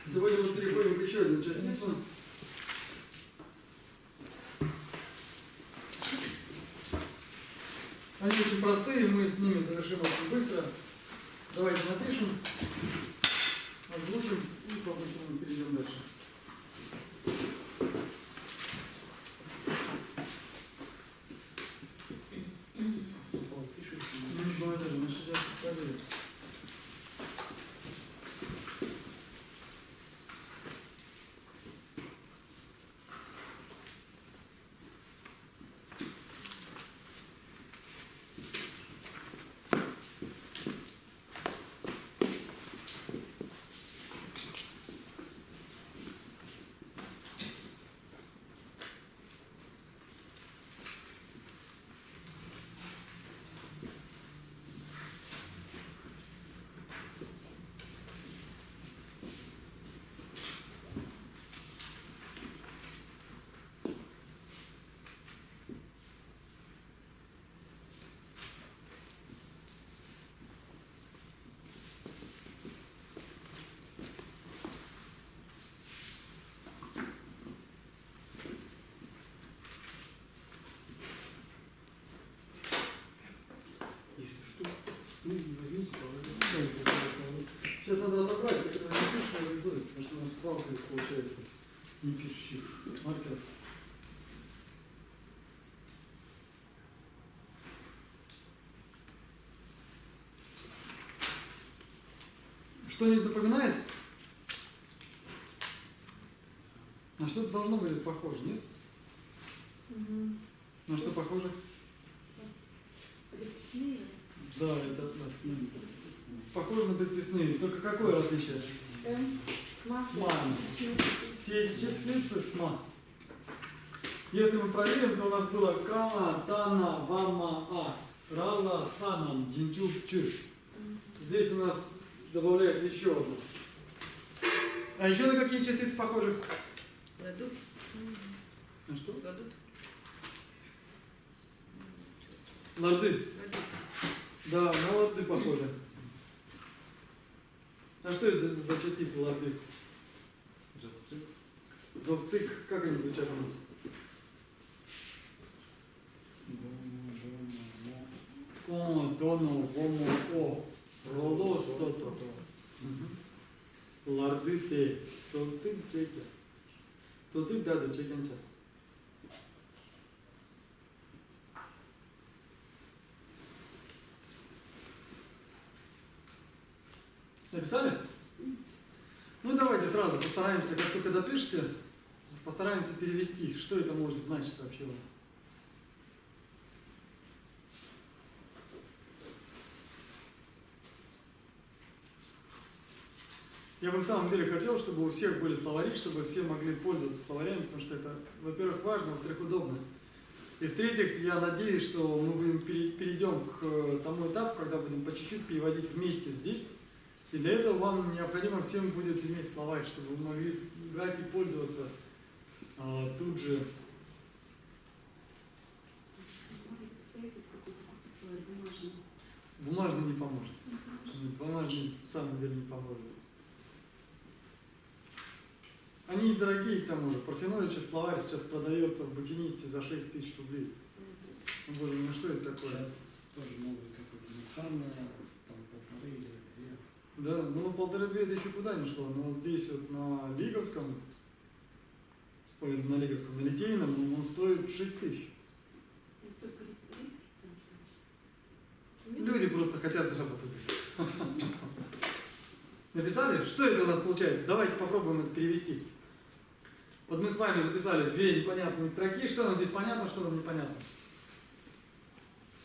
Сегодня мы переходим к еще одной частице. Они очень простые, мы с ними совершим очень быстро. Давайте напишем, озвучим и по-быстрому перейдем дальше. Давай даже на 60 поставили. Сейчас надо отобрать, которые не пишут, не выходит, потому что у нас свалка есть, получается, не пишущих маркеров. Что-нибудь напоминает? На что-то должно быть похоже, нет? На что похоже? Предписные. Да, это похоже на предписные. Только какое различие? СМА. Все эти частицы СМА. Если мы проверим, то у нас было кама, тана, вама, а, рала, санам, джинчук, чуш. Здесь у нас добавляется еще одно. А еще на какие частицы похожи? Ладут. На что? Ладут. Ларды. Да, на ларды похоже. А что это за частицы ларды? Зобцик, как они звучат у нас? О, доно, вомо, о, роло, сото. Ларды те, зобцик, чеки. Зобцик, да, чекен час. Написали? Ну давайте сразу постараемся, как только допишете, постараемся перевести, что это может значить вообще у нас. Я бы в самом деле хотел, чтобы у всех были словари, чтобы все могли пользоваться словарями, потому что это, во-первых, важно, во-вторых, удобно. И в-третьих, я надеюсь, что мы перейдем к тому этапу, когда будем по чуть-чуть переводить вместе здесь. И для этого вам необходимо всем будет иметь словарь, чтобы вы могли играть и пользоваться тут же. Бумажный не поможет. Бумажный в самом деле не поможет. Они дорогие к тому же. Парфеновича словарь сейчас продается в букинисте за 6 тысяч рублей. Ну, боже, ну что это такое? Сейчас тоже новый какой-то там 1,5 или 2. Да, ну 1,5-2 это еще куда не шло. Но вот здесь вот на Лиговском, ой, на Лиговском, на Литейном, он стоит 6 тысяч. Люди просто хотят заработать. Написали? Что это у нас получается? Давайте попробуем это перевести. Вот мы с вами записали две непонятные строки. Что нам здесь понятно, что нам непонятно?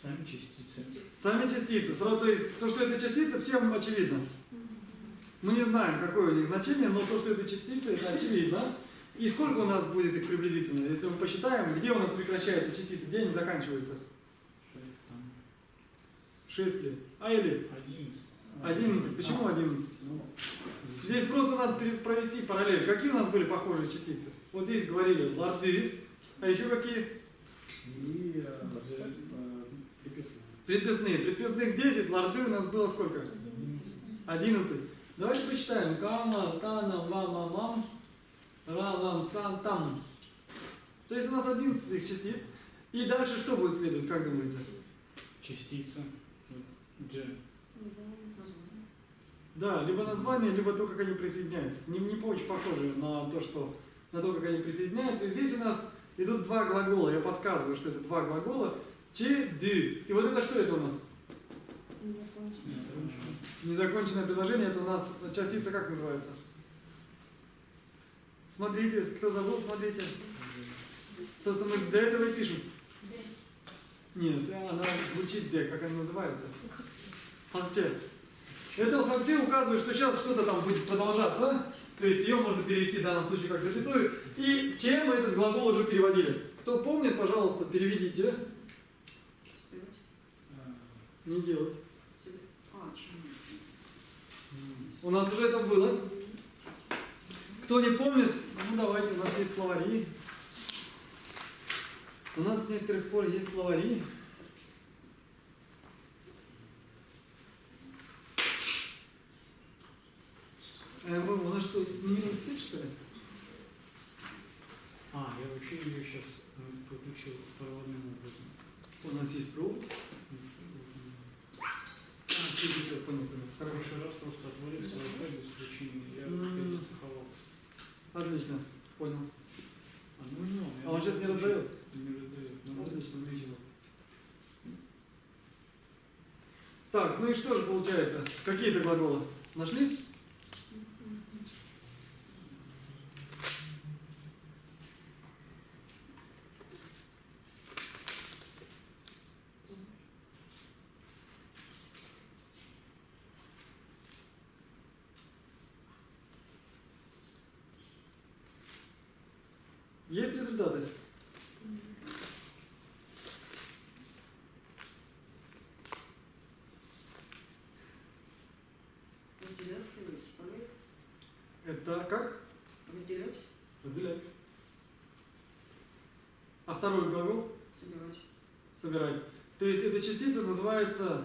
Сами частицы. Сами частицы. То есть то, что это частица, всем очевидно. Мы не знаем, какое у них значение, но то, что это частицы, это очевидно. И сколько у нас будет их приблизительно? Если мы посчитаем, где у нас прекращаются частицы, где они заканчиваются? 6 ли? А или? 11. Почему 11? Здесь просто надо провести параллель. Какие у нас были похожие частицы? Вот здесь говорили ларды, а еще какие? И предписные. Предписные. Предписных 10, ларды у нас было сколько? 11. Давайте почитаем. Кама, тана, мама, мам, ра, лам, сан, там. То есть у нас 11 их частиц. И дальше что будет следовать, как думаете? Частица. Дж. Да, либо название, либо то, как они присоединяются. Не очень похоже на то, как они присоединяются. И здесь у нас идут два глагола. Я подсказываю, что это два глагола. Че, дю. И вот это что это у нас? Незаконченное предложение. Это у нас частица как называется? Смотрите, кто забыл, смотрите. Собственно, мы для этого и пишем. Нет, она звучит «д», как она называется? Хакче. Это хакче указывает, что сейчас что-то там будет продолжаться. То есть ее можно перевести в данном случае как запятую. И чем мы этот глагол уже переводили? Кто помнит, пожалуйста, переведите. Не делать. У нас уже это было. Кто не помнит, ну давайте, у нас есть словари. У нас с некоторых пор есть словари. У нас что, сменилось язык, что ли? А, я вообще ее сейчас подключил проводным образом. У нас есть провод. Все, понял. В прошлый раз просто отвалился Wi-Fi без включения, я перестраховался. Отлично, понял. А он сейчас не раздает? Не раздает. Ну, отлично, видимо. Так, ну и что же получается? Какие-то глаголы нашли? Есть результаты? Разделять, исправлять. Это как? Разделять, Разделять. А второй глагол? собирать. Собирать. То есть эта частица называется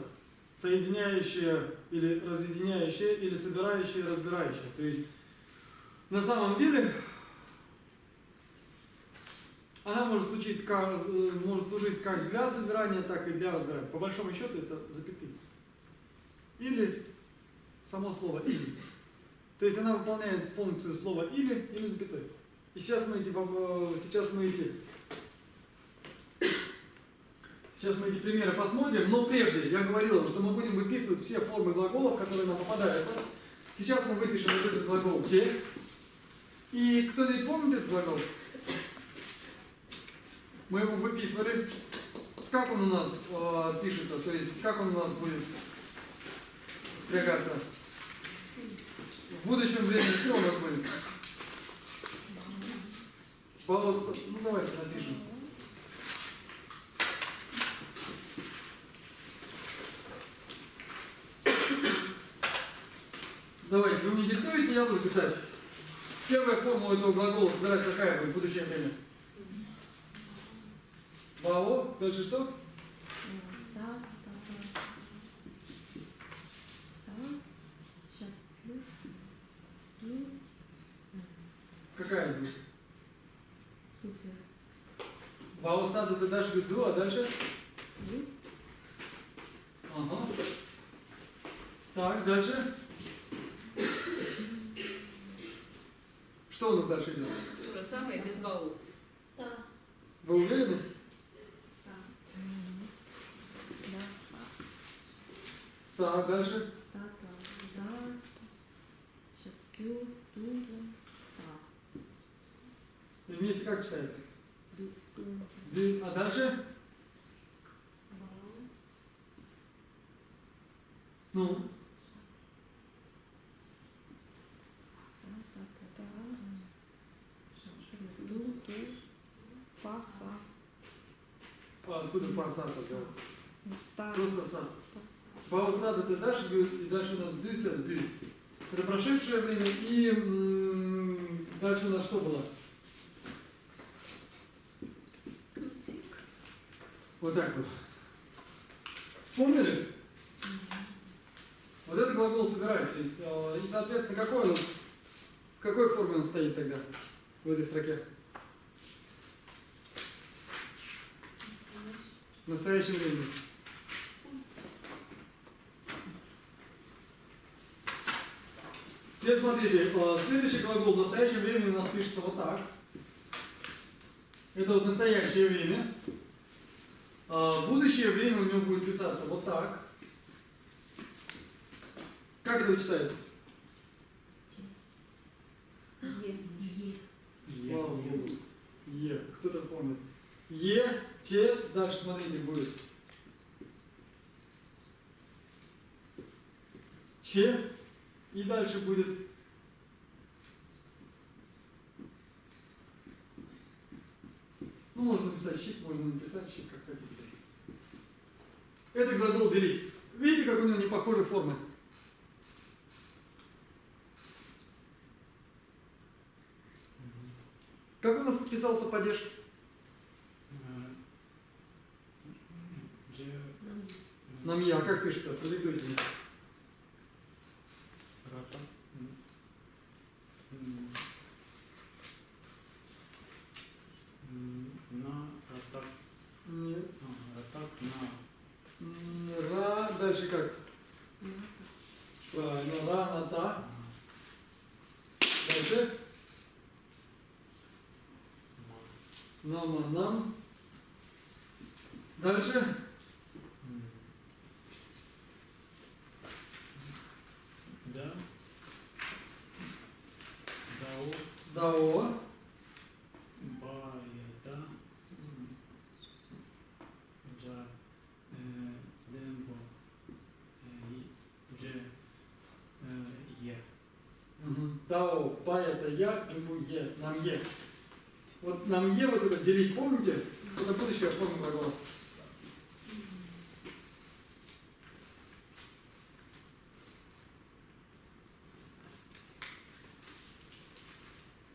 соединяющая или разъединяющая, или собирающая и разбирающая. То есть на самом деле она может служить как для собирания, так и для разбирания. По большому счету это запятые. Или само слово «или». То есть она выполняет функцию слова «или» или запятой. И сейчас мы эти примеры посмотрим, но прежде я говорил, что мы будем выписывать все формы глаголов, которые нам попадаются. Сейчас мы выпишем вот этот глагол «те». И кто-нибудь помнит этот глагол? Мы его выписывали. Как он у нас пишется, то есть как он у нас будет спрягаться? В будущем времени что у нас будет? Ну давайте напишем. Давайте, вы мне диктуете, я буду писать. Первая формула этого глагола собирать какая будет в будущее время? Бао. Дальше что? Какая будет? Бао саду ты дашь виду, а дальше? Ага. Так, дальше? Что у нас дальше идет? То же самое без бау. Вы уверены? Са, дальше? И вместе как читается? Ды. А дальше? Ну? А откуда паса взялась? Просто са. Баусаду ты дашь, и дальше у нас дыся, ды. Это прошедшее время, и дальше у нас что было? Вот так вот. Вспомнили? Вот это глагол собирает. То есть, и, соответственно, какой у нас, в какой форме он стоит тогда в этой строке? В настоящем времени. Теперь смотрите, следующий глагол в настоящем времени у нас пишется вот так. Это вот настоящее время. Будущее время у него будет писаться вот так. Как это читается? Слава Богу. Е. Кто-то помнит. Е, Че, дальше смотрите будет. Че. И дальше будет ну, можно написать щит, можно написать щит, как хотите. Это глагол делить. Видите, как у него не похожие формы? Как у нас писался падеж? Намья, как пишется? Продиктуйте мне. Рата. На ратак. Нет. Ратак на. Ра, дальше как? Правильно, ра, на, та. Дальше. Нама, нам. Дальше. Да. Дао. Дао. Баяда. Джа. Дембо. Дже. Е. Дао, па это я, ему е, нам е. Вот нам е вот это делить, помните? Это будущее форма глагола.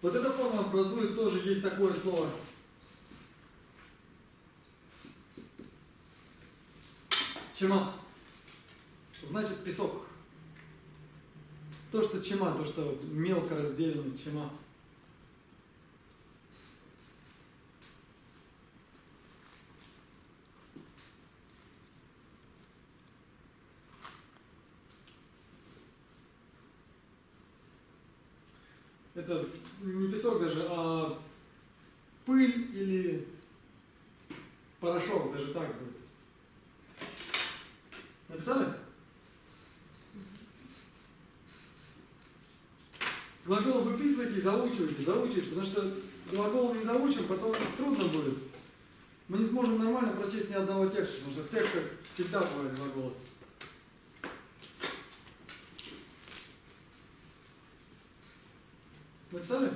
Вот эта форма образует тоже, есть такое слово. Чема. Значит песок. То, что чема, то, что мелко разделено, чема. Это не песок даже, а пыль или порошок, даже так будет. Написали? Глагол выписывайте и заучивайте, потому что глагол не заучим, потом трудно будет. Мы не сможем нормально прочесть ни одного текста, потому что в текстах всегда бывают глаголы. Написали?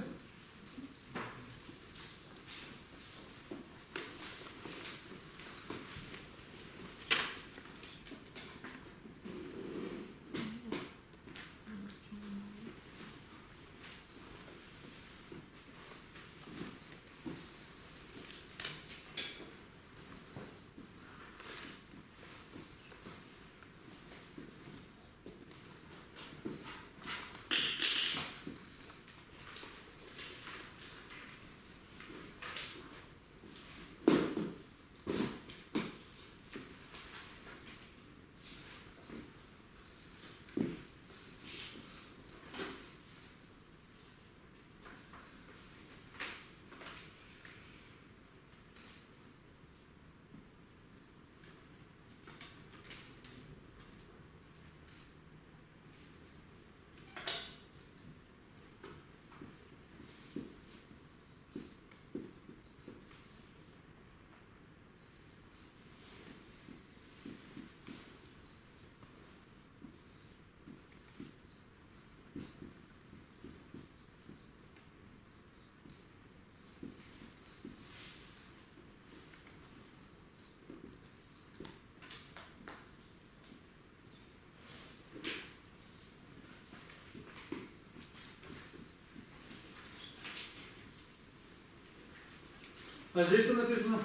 А здесь что написано?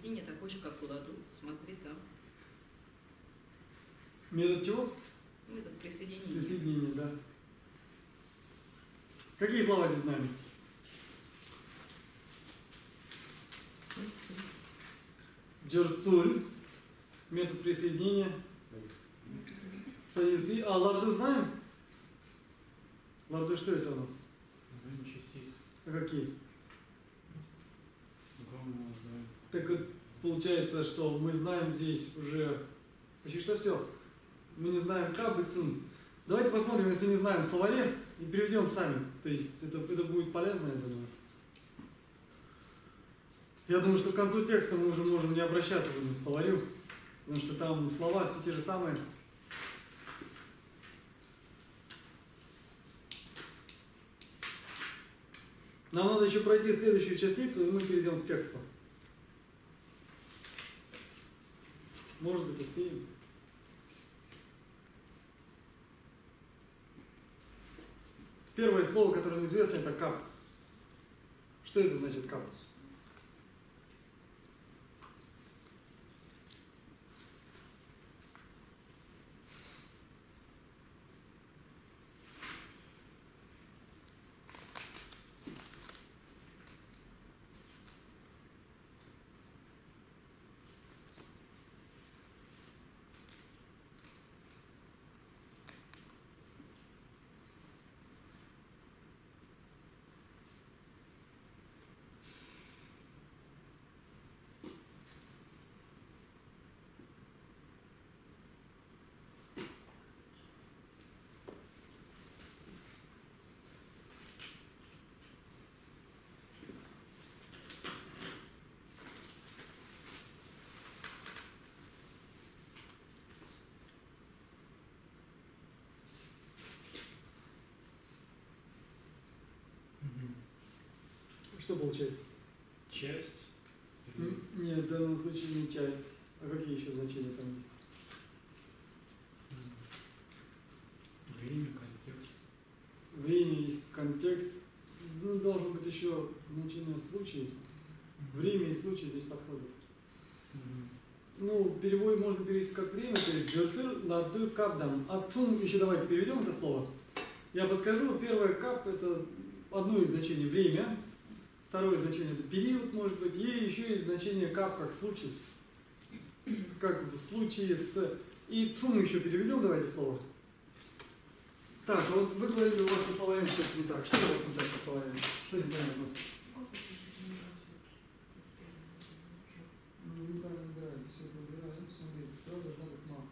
присоединения такой же, как у ладу. Смотри там. Метод чего? Метод присоединения. Присоединение, да. Какие слова здесь знаем? Джерцуль. Метод присоединения. Союз. А ларду знаем? Ларду что это у нас? Название частиц. А какие? Главное, да. Так вот, получается, что мы знаем здесь уже почти что все. Мы не знаем кап и цин. Давайте посмотрим, если не знаем в словаре, и переведем сами. То есть это будет полезно, я думаю. Я думаю, что к концу текста мы уже можем не обращаться к словарю, потому что там слова все те же самые. Нам надо еще пройти следующую частицу, и мы перейдем к тексту. Может быть, успеем. Первое слово, которое неизвестно, это кап. Что это значит кап? Что получается? Часть. Нет, в данном случае не часть. А какие еще значения там есть? Время, контекст. Время есть контекст. Ну, должен быть еще значение случай. Время и случай здесь подходят. Ну, перевод можно перевести как время, то есть джоцур ладу капдам. А цум еще давайте переведем это слово. Я подскажу, первое кап это одно из значений время, второе значение это период, может быть, и еще есть значение кап как случай. Как в случае с... И цум еще переведем, давайте слово. Так, а вот вы говорили, у вас со словами что-то не так. Что у вас не так со словами? Что непонятно? Неправильно убирается, все это убираем. Смотрите, справа должна быть мав.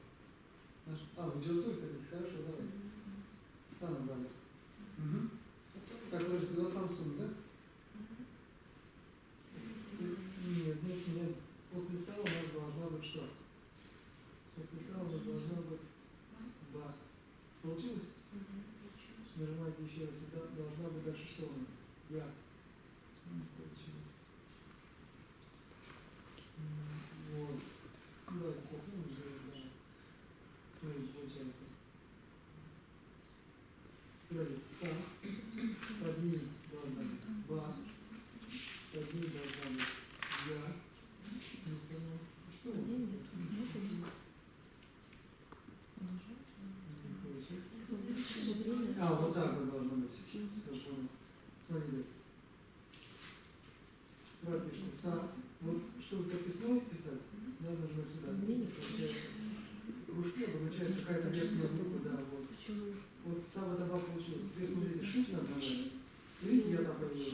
Вы джерцуль хотите? Хорошо, давайте. Сам убрали. Угу. Так, подожди, туда Samsung, да? Нет. После сала у нас должна быть что? После сала у нас должна быть ба. Получилось? Нажимайте еще раз. Должна быть дальше что у нас? Я. Получилось. Вот. Давайте сохраним уже, да. Ну и получается. Смотрите, сам. Под ним должна быть ба. Под ним должна быть я. Не понял. Что у нас? Вот так вот должно быть. Все, понял. Смотрите. Справа пишем са. Вот чтобы прописной писать, надо нажимать сюда. Кружки обозначает какая-то верхняя буква, да, вот. Вот сам таба получилось. Теперь смотрите, shift надо нажать. Видите, я так появилась.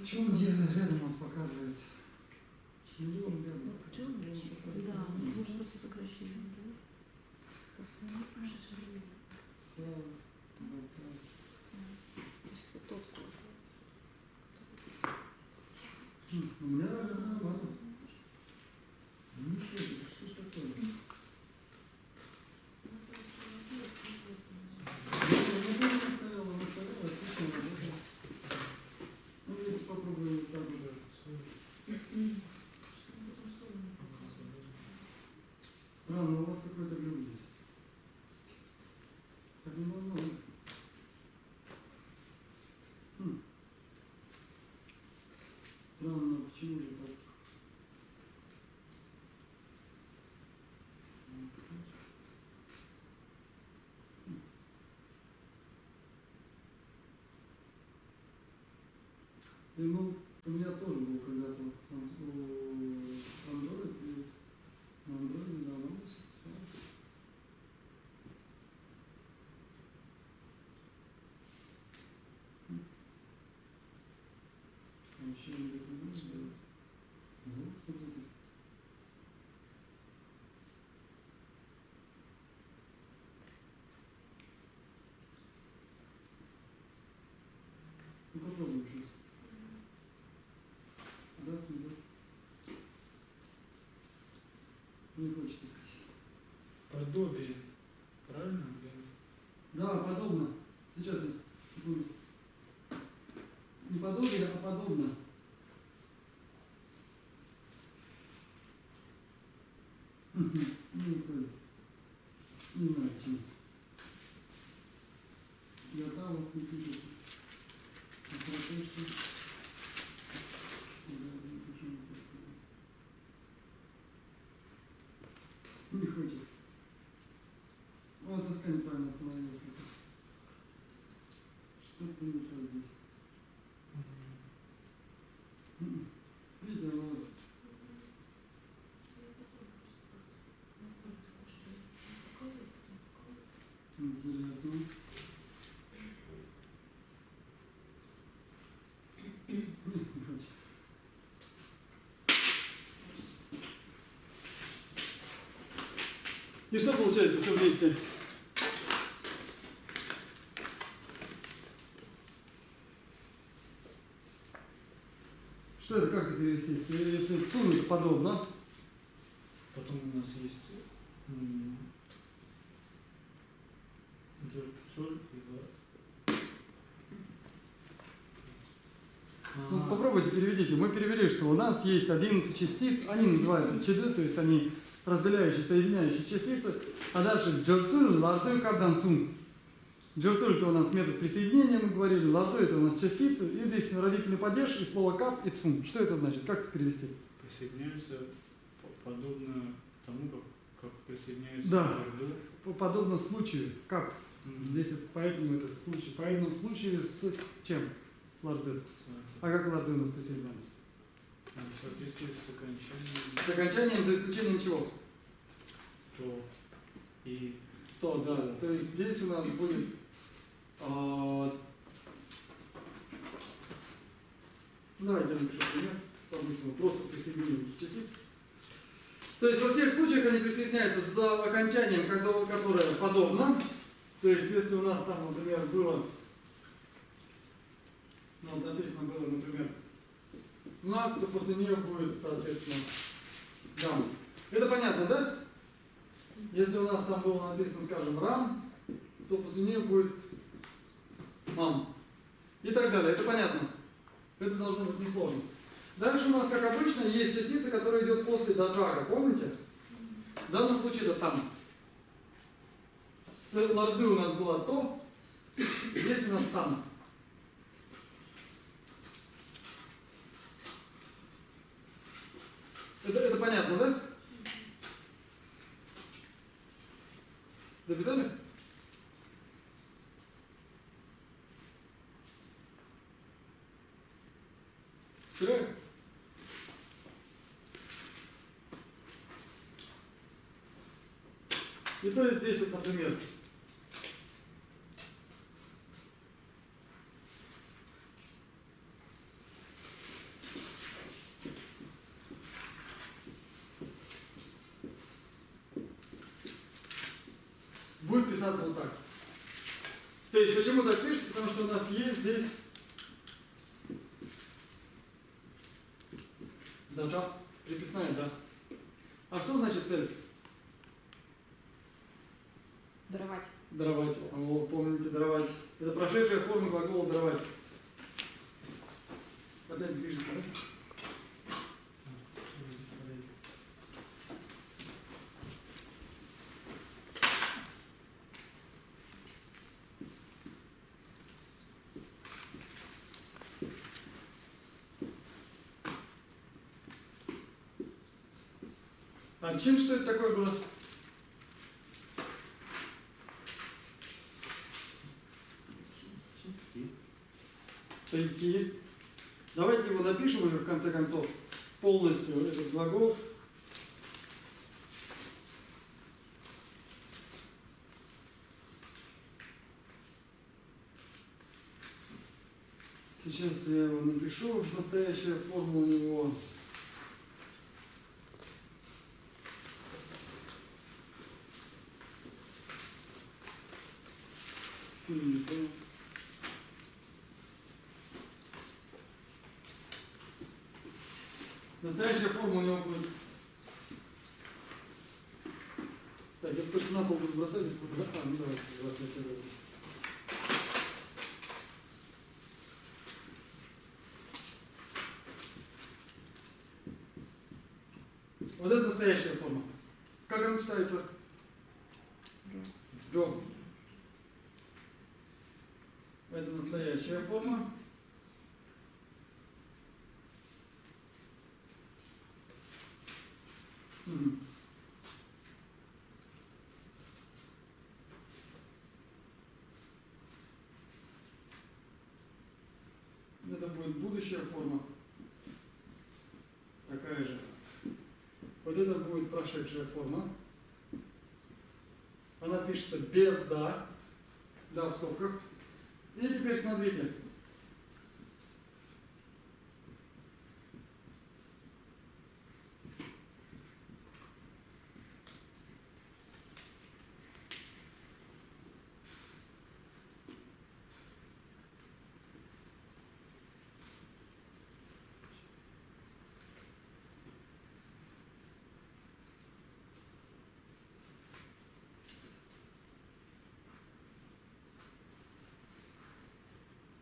Что он рядом у нас показывает? Миллион рядом. Да, может просто сокращение. У меня ладно. Ничего, что ж такое? Я не оставила, отлично работает. Ну, если попробуем так же. Странно, у вас какой-то глюк здесь. Так невозможно. Странно. почему же так? И, ну, у меня тоже был когда-то Android, и на Android давно все писал. Вообще не документ сделать. Вот, смотрите. Ну попробуем сейчас. Даст, не даст. Не хочет искать. Подобие. Правильно? Да, подобно. Сейчас я, секунду. Не подобие, а подобно. Не понял. Не знаю, чем. Я там вас не пишется. А хорошо, что... Да, не пишу, не пишу. Не хочет. Вот доска неправильно остановилась. Что-то не так здесь. Видите, у вас интересно. Не хочет. И что получается все вместе? Что это, как это перевести? Если цун, это подобно. Потом у нас есть Джорджоль и Ну, попробуйте переведите. Мы перевели, что у нас есть 11 частиц, они называются ЧД, то есть они разделяющие, соединяющие частицы. А дальше джорцуль, лардой, кабданцун. Джорцуль это у нас метод присоединения, мы говорили, лардой это у нас частицы, и здесь родительный падеж и слово кап и цун. Что это значит? Как это перевести? присоединяются подобно тому, как присоединяются Да. к Орду. Подобно случаю, кап. Здесь вот поэтому этот случай. По этому случаю с чем? С лардой. А как ларды у нас присоединяются? В соответствии с окончанием С окончанием, за исключением чего? то и То, да. То есть здесь у нас будет давайте я напишу пример, по-быстрому, просто присоединение частиц. То есть во всех случаях они присоединяются с окончанием, которое подобно. То есть если у нас там, например, было, ну вот написано было, например, знак, то после нее будет, соответственно, дам. Это понятно, да? Если у нас там было написано, скажем, рам, то после нее будет мам. И так далее. Это понятно. Это должно быть несложно. Дальше у нас, как обычно, есть частица, которая идет после даджага. Помните? В данном случае это там. С ларды у нас было то, здесь у нас там. Это понятно, да? Дописали? Вчера? И то есть здесь вот, например, будет писаться вот так. То есть почему так пишется? Потому что у нас есть здесь даджа, приписная, да. А что значит цель? Даровать. Даровать. О, помните, даровать. Это прошедшая форма глагола даровать. Опять движется, да? А чин что это такое было? Идти. Давайте его напишем уже в конце концов полностью, этот глагол. Сейчас я его напишу. Настоящая форма у него. Не понял. Настоящая форма у него будет. Так, я просто на пол буду бросать. Ну давайте, раз я первый. Вот это настоящая форма. Как она читается? Джо. Это настоящая форма. Угу. Это будет будущая форма. Такая же. Вот это будет прошедшая форма. Она пишется без «да». «Да» в скобках. И теперь смотрите.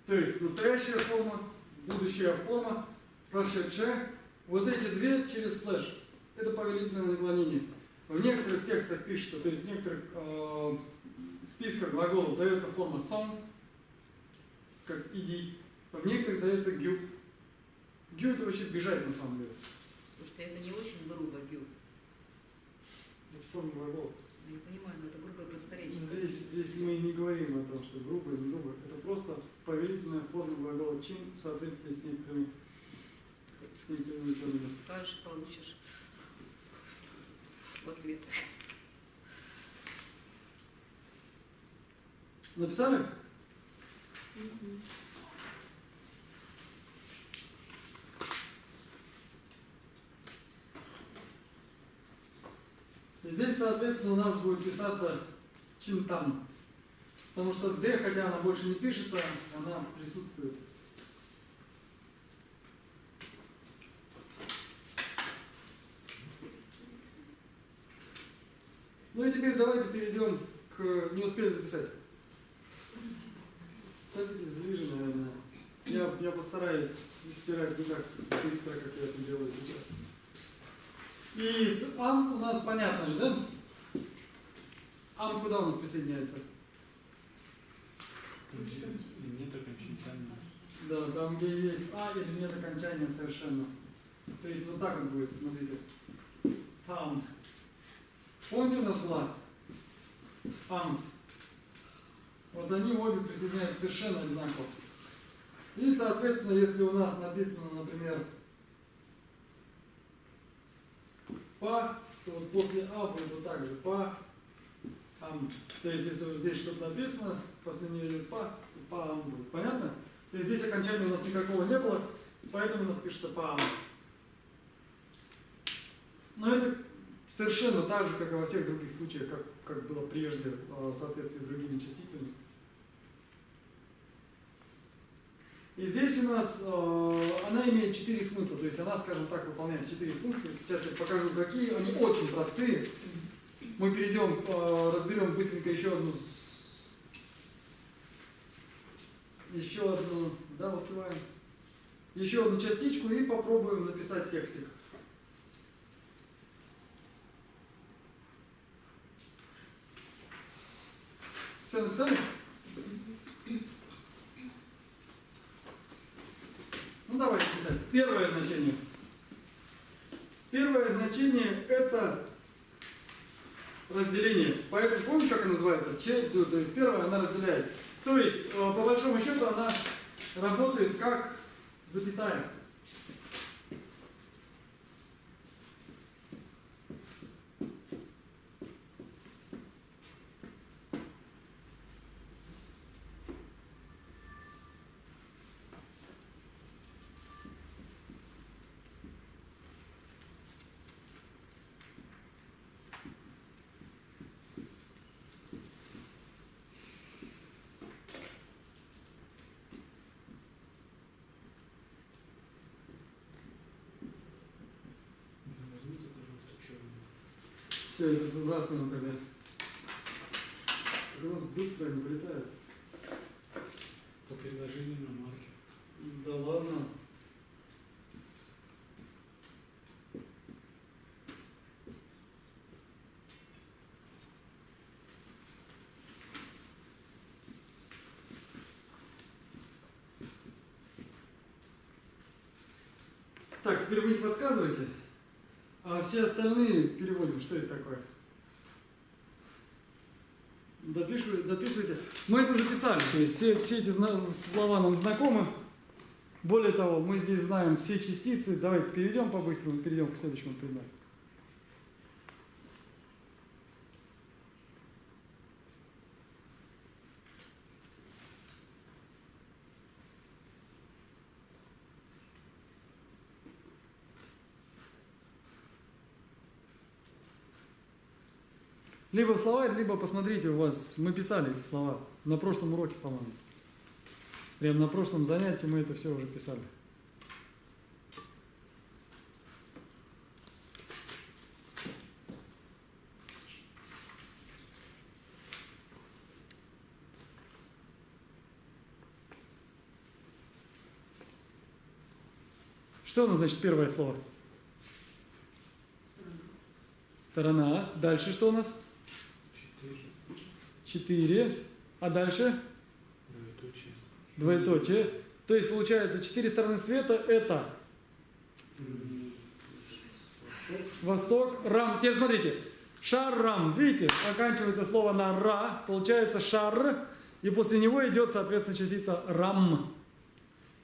То есть настоящая форма, будущая форма, прошедшая. Вот эти две через слэш. Это повелительное наклонение. В некоторых текстах пишется, то есть в некоторых списках глаголов дается форма song, как иди. В некоторых дается гю. Гю это вообще бежать на самом деле. Слушайте, это не очень грубо, Гю. Это форма глагола. Я не понимаю, но это грубое просторечие. Здесь мы не говорим о том, что грубо или не грубо. Это просто повелительная форма глагола чин в соответствии с некоторыми учеными. Скажешь, получишь в ответ. Написали? Здесь, соответственно, у нас будет писаться чинтам. Потому что D, хотя она больше не пишется, она присутствует. Ну и теперь давайте перейдем к... Не успели записать. Садитесь ближе, наверное. Я постараюсь стирать не так быстро, как я это делаю сейчас. И с ам у нас понятно же, да? Ам куда у нас присоединяется? Нет окончания. Да, там где есть а или нет окончания совершенно. То есть вот так вот будет, смотрите. Ам. Помните у нас была? Ам. Вот они обе присоединяются совершенно одинаково. И, соответственно, если у нас написано, например, па, то вот после а будет вот так же. Па, ам. То есть, если вот здесь что-то написано, после нее идет па, то па, ам будет. Понятно? То есть, здесь окончания у нас никакого не было, поэтому у нас пишется па, ам. Но это совершенно так же, как и во всех других случаях, как было прежде в соответствии с другими частицами. И здесь у нас она имеет 4 смысла, то есть она, скажем так, выполняет 4 функции. Сейчас я покажу какие, они очень простые. Мы перейдем, разберем быстренько еще одну, да, успеваем, еще одну частичку и попробуем написать текстик. Все написали? Ну давайте писать. Первое значение. Первое значение это разделение. Поэтому помните, как она называется? Че-ду, то есть первая она разделяет. То есть, по большому счету, она работает как запятая. Возьмите, пожалуйста, черный. Все, это выбрасываем тогда. Как у нас быстро они вылетают. По переложению на маркер. Да ладно. Так, теперь вы не подсказывайте, а все остальные переводим. Что это такое? Дописывайте. Мы это уже писали, то есть все эти слова нам знакомы. Более того, мы здесь знаем все частицы. Давайте перейдем по-быстрому, перейдем к следующему предмету. Либо словарь, либо посмотрите у вас, мы писали эти слова на прошлом уроке, по-моему. Прямо на прошлом занятии мы это все уже писали. Что у нас значит первое слово? Сторона. Дальше что у нас? 4. А дальше? Двоеточие. Двоеточие. То есть получается 4 стороны света это восток, рам. Теперь смотрите. Шар, рам. Видите, оканчивается слово на ра. Получается шар. И после него идет, соответственно, частица рам.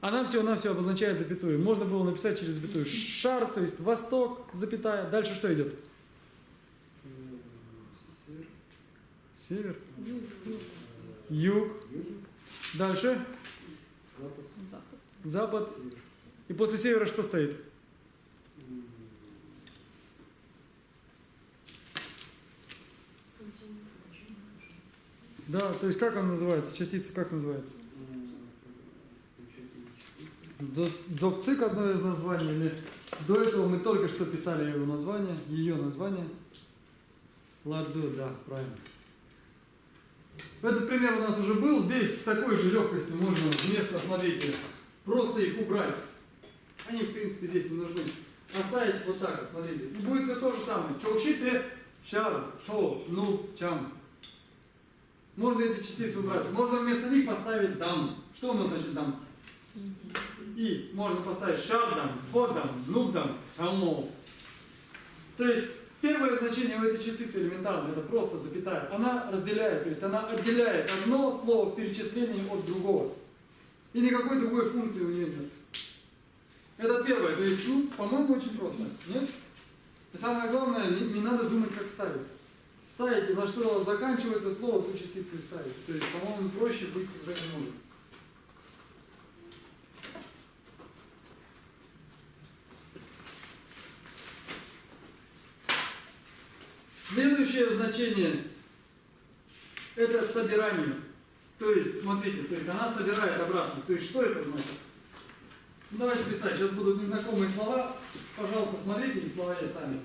Она все обозначает запятую. Можно было написать через запятую. Шар, то есть восток, запятая. Дальше что идет? Север. Юг. Дальше. Запад. Запад. И после севера что стоит? Да, то есть как он называется? Частица как называется? Дзогцик одно из названий. Или до этого мы только что писали его название, ее название. Ладу, да, правильно. Этот пример у нас уже был. Здесь с такой же легкостью можно вместо, смотрите, просто их убрать. Они, в принципе, здесь не нужны. Оставить вот так вот, смотрите. И будет все то же самое. Чокшите, шар, шо, ну, чам. Можно эти частицы убрать. Можно вместо них поставить дам. Что у нас значит дам? И можно поставить шардам, ходам, нудам, алмо. То есть первое значение у этой частицы элементарно, это просто запятая. Она разделяет, то есть она отделяет одно слово в перечислении от другого. И никакой другой функции у нее нет. Это первое, то есть, ну, по-моему, очень просто. Нет? И самое главное, не надо думать, как ставить. Ставите, на что заканчивается слово, ту частицу и ставите. То есть, по-моему, проще быть уже не может. Следующее значение – это собирание. То есть, смотрите, то есть она собирает обратно. То есть, что это значит? Ну, давайте писать. Сейчас будут незнакомые слова. Пожалуйста, смотрите и слова я сами.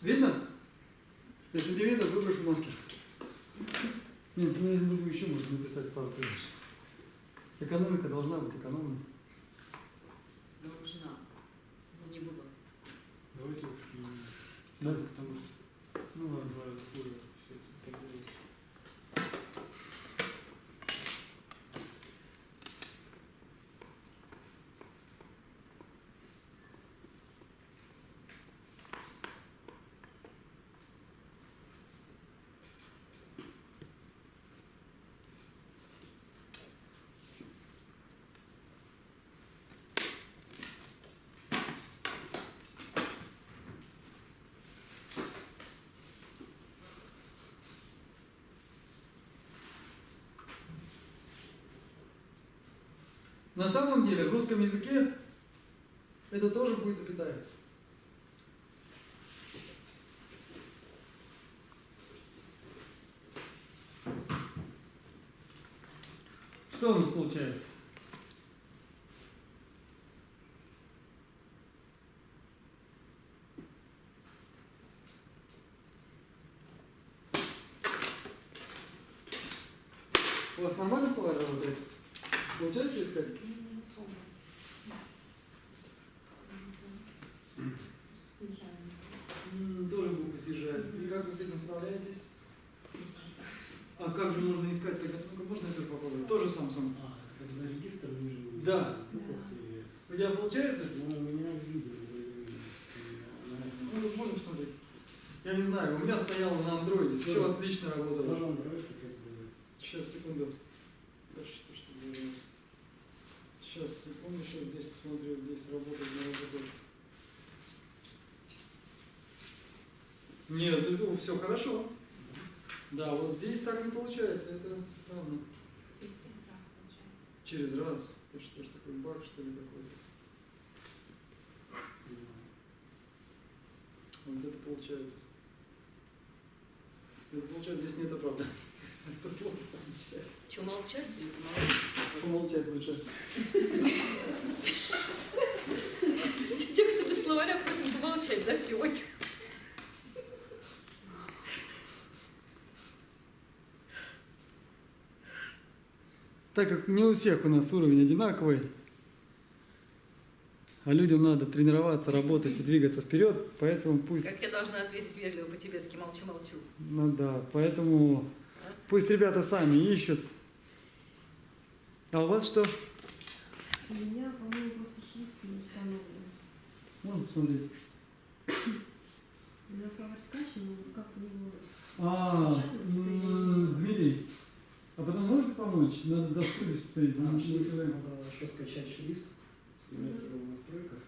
Видно? Если не видно, выброшу маркер. Нет, ну я думаю, еще можно написать пару клавиш. Экономика должна быть экономной. Должна. Но не бывает. Давайте уж не... Да? Потому что Ну ладно. бывают хуже все это так делать. На самом деле в русском языке это тоже будет запятая. Что у нас получается? У вас нормально слова работают? Получается искать? Тоже буквы съезжают. И как вы с этим справляетесь? А как же можно искать тогда? Ну-ка, можно это попробовать? Тоже Samsung. А, это когда регистр ниже. Да. У тебя получается? Ну, у меня видео. Ну, можно посмотреть. Я не знаю, у меня стояло на андроиде, все отлично работало. Сейчас, секунду. Дальше что делать? Сейчас, секунду, сейчас здесь посмотрю, здесь работает, не работает. Нет, это все хорошо. Да, вот здесь так не получается, это странно. Через раз. Это что ж такой баг, что ли, какой-то? Вот это получается. Это получается, здесь нет оправдания. Это сложно получается. Что, молчать или Помолчать помолчать? лучше. Те, кто без словаря, просим помолчать, да, пьет? Так как не у всех у нас уровень одинаковый, а людям надо тренироваться, работать и двигаться вперед, поэтому пусть... Как я должна ответить вежливо по-тибетски, молчу-молчу. Ну да, поэтому пусть ребята сами ищут. А у вас что? У меня, по-моему, просто шрифт не установлен. Можно посмотреть? У меня словарь скачан, но как в него... Дмитрий, а потом можете помочь? Надо доску здесь стоит. Надо еще скачать шрифт, сменить его в настройках.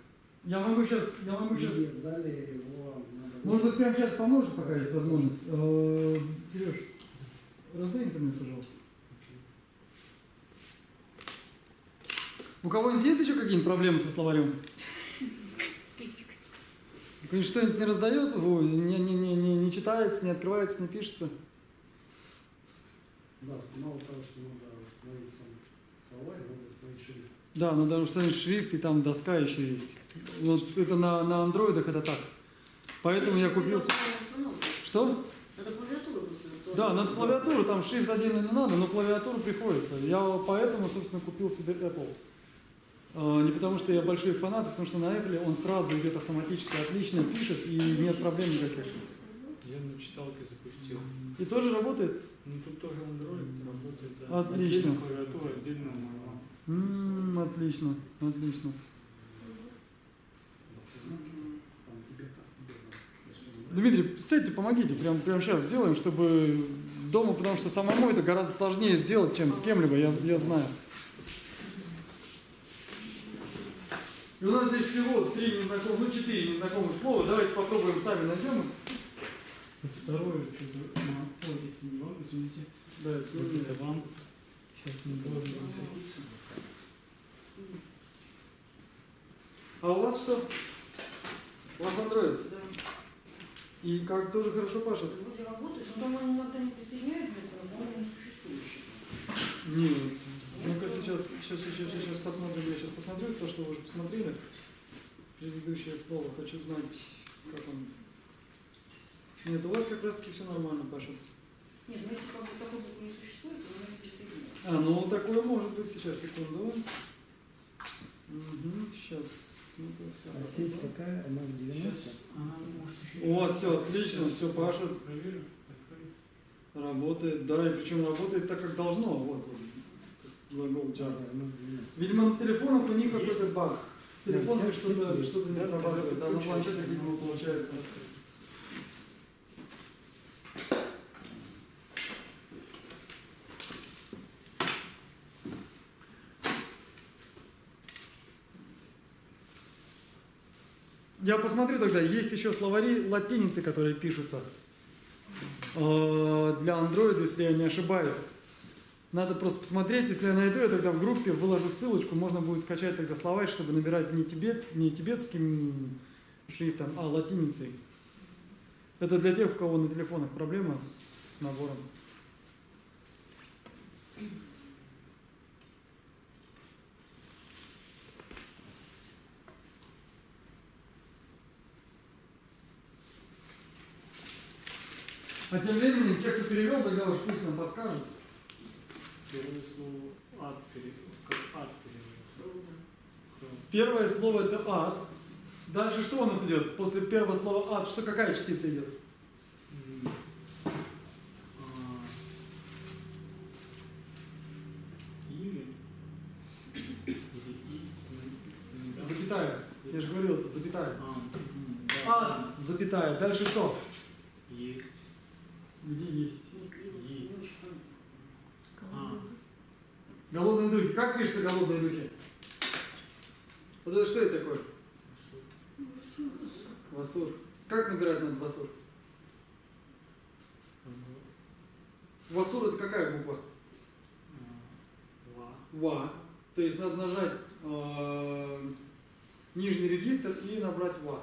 Я могу сейчас... И далее его надо... Может быть, прямо сейчас поможет, пока есть возможность. Сереж, раздай интернет, пожалуйста. У кого-нибудь есть еще какие-нибудь проблемы со словарем? Что-нибудь не раздается, не читается, не открывается, не пишется? Да, мало того, что надо восстановить сам словарь, надо восстановить шрифт. Да, надо установить шрифт, и там доска еще есть. Вот это на андроидах это так. Поэтому я купил... Что? Надо клавиатуру просто. Да, надо клавиатуру, там шрифт отдельно не надо, но клавиатуру приходится. Я поэтому, собственно, купил себе Apple. Не потому что я большой фанат, а потому что на Apple он сразу идет автоматически, отлично пишет, и нет проблем никаких. Я на читалке запустил. И тоже работает? Ну тут тоже Android работает, да. Отлично. Отдельно клавиатура, отдельно маnual. Отлично, отлично. Там тебе так, если не Дмитрий, сядьте, помогите, прямо сейчас сделаем, чтобы дома, потому что самому это гораздо сложнее сделать, чем с кем-либо, я знаю. И у нас здесь всего 4 незнакомых слова. Давайте попробуем, сами найдем их. Второе, что-то не вам, извините. Да, Это вам. Сейчас не должен засветиться. А у вас что? У вас Android? Да. И как тоже хорошо пашет? Вроде работает, но там он иногда не присоединяет, но он существующий. Нет. Ну-ка сейчас посмотрим, я сейчас посмотрю то, что вы уже посмотрели. Предыдущее слово. Хочу знать, как он. Нет, у вас как раз таки все нормально, Паша. Нет, ну если как бы такой буквы не существует, то она не присоединяется. А, ну такое может быть сейчас, секунду. Угу, сейчас. А сеть какая? Она в 90? Она может еще... У вас все отлично, все, Паша Проверю. Открыть. работает, да, и причем работает так, как должно. Вот он, глагол Да, Java. она в 90. Видимо, на телефонах у них какой-то баг. С телефоном Да, что-то есть. не Да, срабатывает, да, а на включай. планшетах, видимо, получается. Я посмотрю тогда, есть еще словари латиницы, которые пишутся для Android, если я не ошибаюсь. Надо просто посмотреть, если я найду, я тогда в группе выложу ссылочку, можно будет скачать тогда словарь, чтобы набирать не тибетским шрифтом, а латиницей. Это для тех, у кого на телефонах проблема с набором. А тем временем, те, кто перевел договор, пусть нам подскажут. Первое слово ад как ад перевел. Первое слово это ад. Дальше что у нас идет? После первого слова ад, что какая частица идет? Или и, да? Запятая. Я же говорил, это запятая. Да. Ад, запятая. Дальше что? Есть. Где есть? И. А. Голодные духи. Как пишется голодные духи? Вот это что это такое? Васур. Как набирать надо васур? Васур это какая буква? Ва. Ва. То есть надо нажать нижний регистр и набрать ва.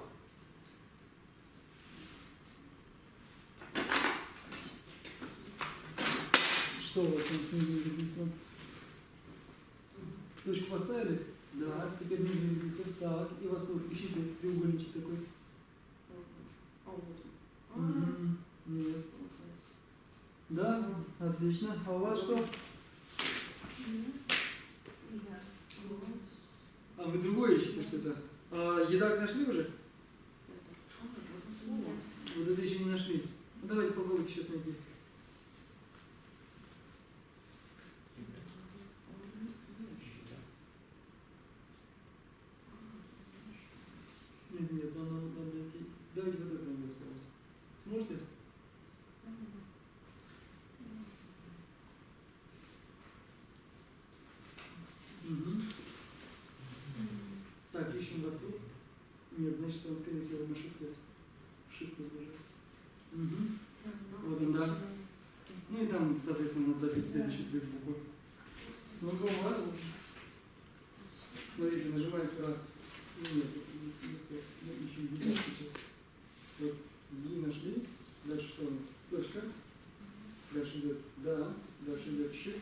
Что у вас там с нижним регистром? Точку поставили? Да. Теперь нижний регистр. Так, и васур. Ищите треугольничек такой. А вот. Мгм. Нет. Да, отлично. А у вас что? А вы другое ищете что-то? А едак нашли уже? Вот это еще не нашли. Ну, давайте попробуйте сейчас найти. Нет, нам надо найти. Давайте вот это найдем слово. Сможете? Угу. Так, ищем басу. Нет, значит, он, скорее всего, на шифте. Шифт нажать. Угу. Вот он, да. Ну и там, соответственно, надо добить следующие две буквы. Ну-ка у вас. Смотрите, нажимаем про... Нет, мы ищем единицу сейчас. Вот, И нашли. Дальше что у нас? Точка. Дальше идет да. Дальше идет shift.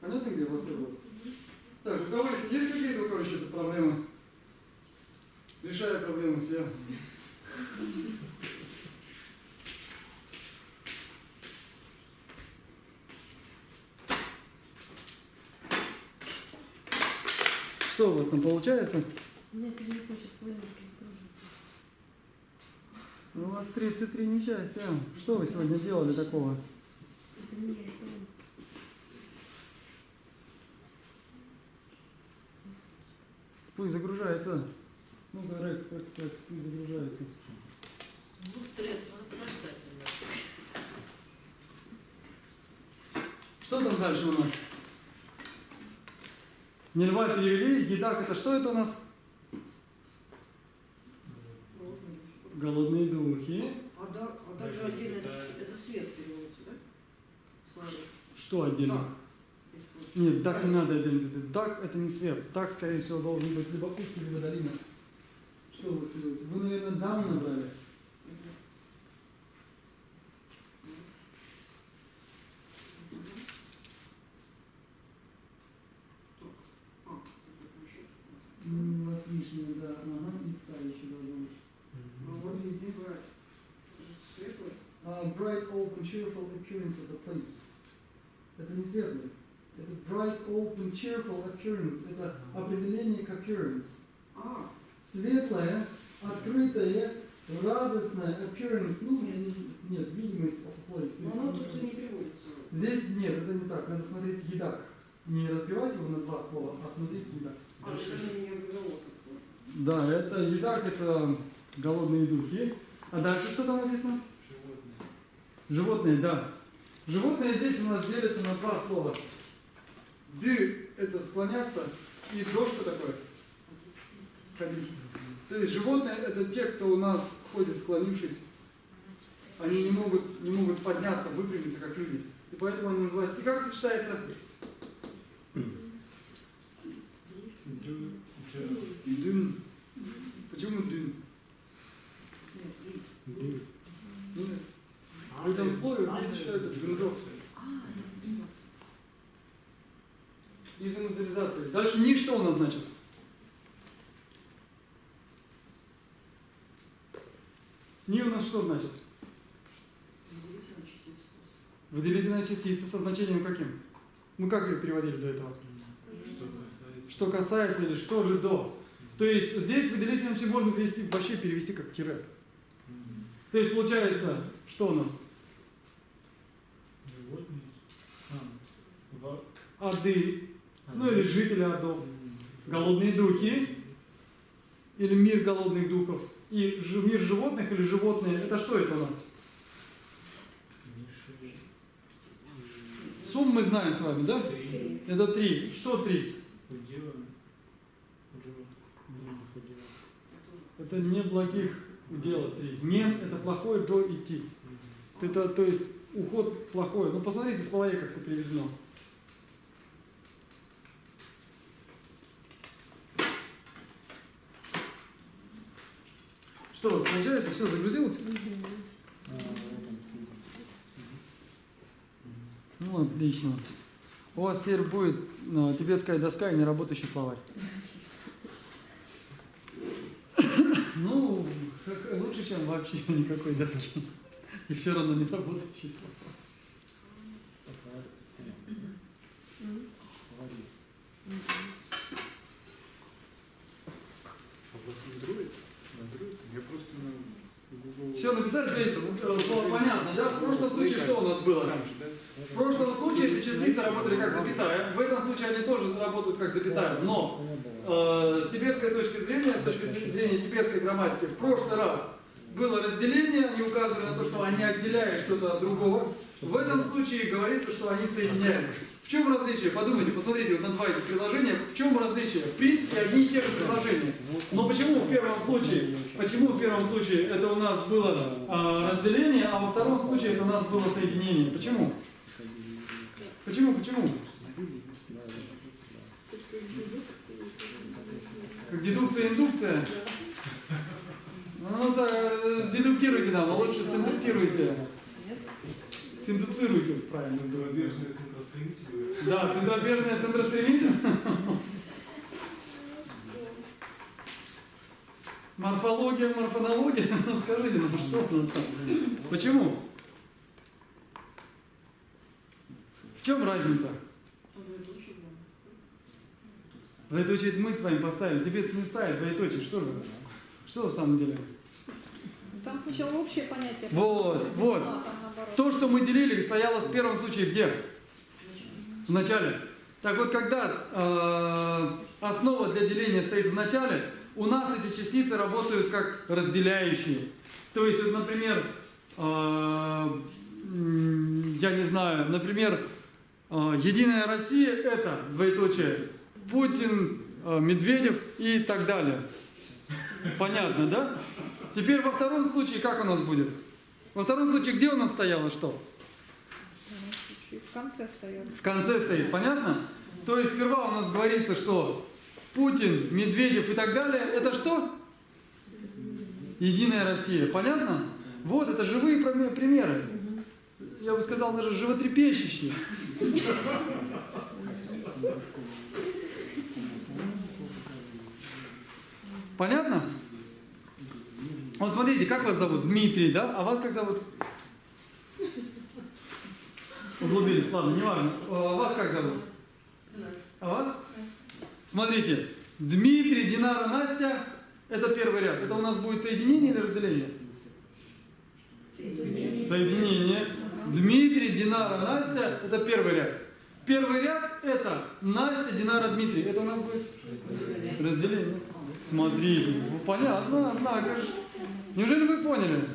Понятно, где вас вот? Так, у кого еще? Есть какие-то у кого еще проблемы? Решаю проблему все. Что у вас там получается? У меня теперь не хочет планерки загружаться. У вас 33 несчастья. Что вы сегодня делали такого? Это не я, это он. Пусть загружается. Ну-ка, Рекс, пусть загружается. Ну, стресс, надо подождать немножко. Что там дальше у нас? Нельва перевели. Едак это что это у нас? Голодные духи. А также отдельно это свет переводится, да? Слажа. Что отдельно? Так. Нет, так не надо отдельно писать. Так это не свет. Так, скорее всего, должен быть либо узкий, либо долина. Что у вас переводится? Вы, наверное, даму набрали? bright, open, cheerful appearance of the place. Это не светлый. Это bright, open, cheerful appearance. Это определение к appearance. А, Светлое, открытое, радостное appearance. Ну, нет, видимость of a place. То но есть, оно тут и не приводится. здесь нет, это не так. Надо смотреть едак. Не разбивать его на два слова, а смотреть едак. А, даже не обвелось. Да, это едак, это голодные духи. А дальше что там написано? Животные. Животные, да. Животные здесь у нас делятся на два слова. Ды – это склоняться, и до что такое? Ходить. То есть животные – это те, кто у нас ходит склонившись. Они не могут подняться, выпрямиться, как люди. И поэтому они называются. И как это читается? Дын. Почему дын? Нет. В этом слове здесь считается дынжок. Из инициализации. Дальше ни что у нас значит? Ни у нас что значит? Выделительная частица со значением каким? Мы как ее переводили до этого? Что касается или что же до. То есть здесь выделительную частицу можно вообще перевести как тире. То есть получается, что у нас? Животные. Ады, ну или жители адов. Голодные духи, или мир голодных духов. И мир животных или животные, это что это у нас? Сумм мы знаем с вами, да? Это 3. Что 3? Это не благих удела 3. Нем это плохое, джо идти. Это, то есть, уход плохой. Ну, посмотрите в словаре, как это переведено. Что у вас получается? Все загрузилось? Ну, отлично. У вас теперь будет тибетская доска и неработающий словарь. Ну, лучше, чем вообще никакой доски. И все равно не работающий словарь. Я просто на Google... Все написали, то есть понятно, да? В прошлом случае что у нас было? В прошлом случае эти частицы работали как запятая. В этом случае они тоже работают как запятая. Но с тибетской точки зрения, с точки зрения тибетской грамматики, в прошлый раз было разделение, они указывали на то, что они отделяют что-то от другого. В этом случае говорится, что они соединяют. В чем различие? Подумайте, посмотрите вот на два этих предложения. В чем различие? В принципе, одни и те же предложения. Но почему в первом случае это у нас было разделение, а во втором случае это у нас было соединение? Почему? Почему? Как дедукция, индукция? Ну, сдедуктируйте нам, а лучше синдуктируйте. Синдуцируйте, правильно. Центробежные центростремители. Да, центробежные центростремители. Морфология, морфонология. Ну скажите, ну что у нас там? Почему? В чем разница? Двоеточие мы с вами поставили, тибетцы не ставят двоеточие. Что же? Что в самом деле? Там сначала общее понятие. Вот. А там наоборот. То, что мы делили, стояло в первом случае где? В начале. Так вот, когда основа для деления стоит в начале, у нас эти частицы работают как разделяющие. То есть, вот, например, я не знаю, например, Единая Россия – это двоеточие Путин, Медведев и так далее. Понятно, да? Теперь во втором случае как у нас будет? Во втором случае где у нас стояло что? В конце стоят. В конце стоит, понятно? То есть сперва у нас говорится, что Путин, Медведев и так далее, это что? Единая Россия, понятно? Вот, это живые примеры. Я бы сказал, даже животрепещущие. Понятно? Вот смотрите, как вас зовут? Дмитрий, да? А вас как зовут? Углубились, ладно, неважно. Вас как зовут? А вас? Смотрите, Дмитрий, Динара, Настя, это первый ряд. Это у нас будет соединение или разделение? Соединение. Дмитрий, Динара, Настя, это первый ряд. Первый ряд это Настя, Динара, Дмитрий. Это у нас будет разделение. Смотрите, ну, понятно, однако же. Неужели вы поняли?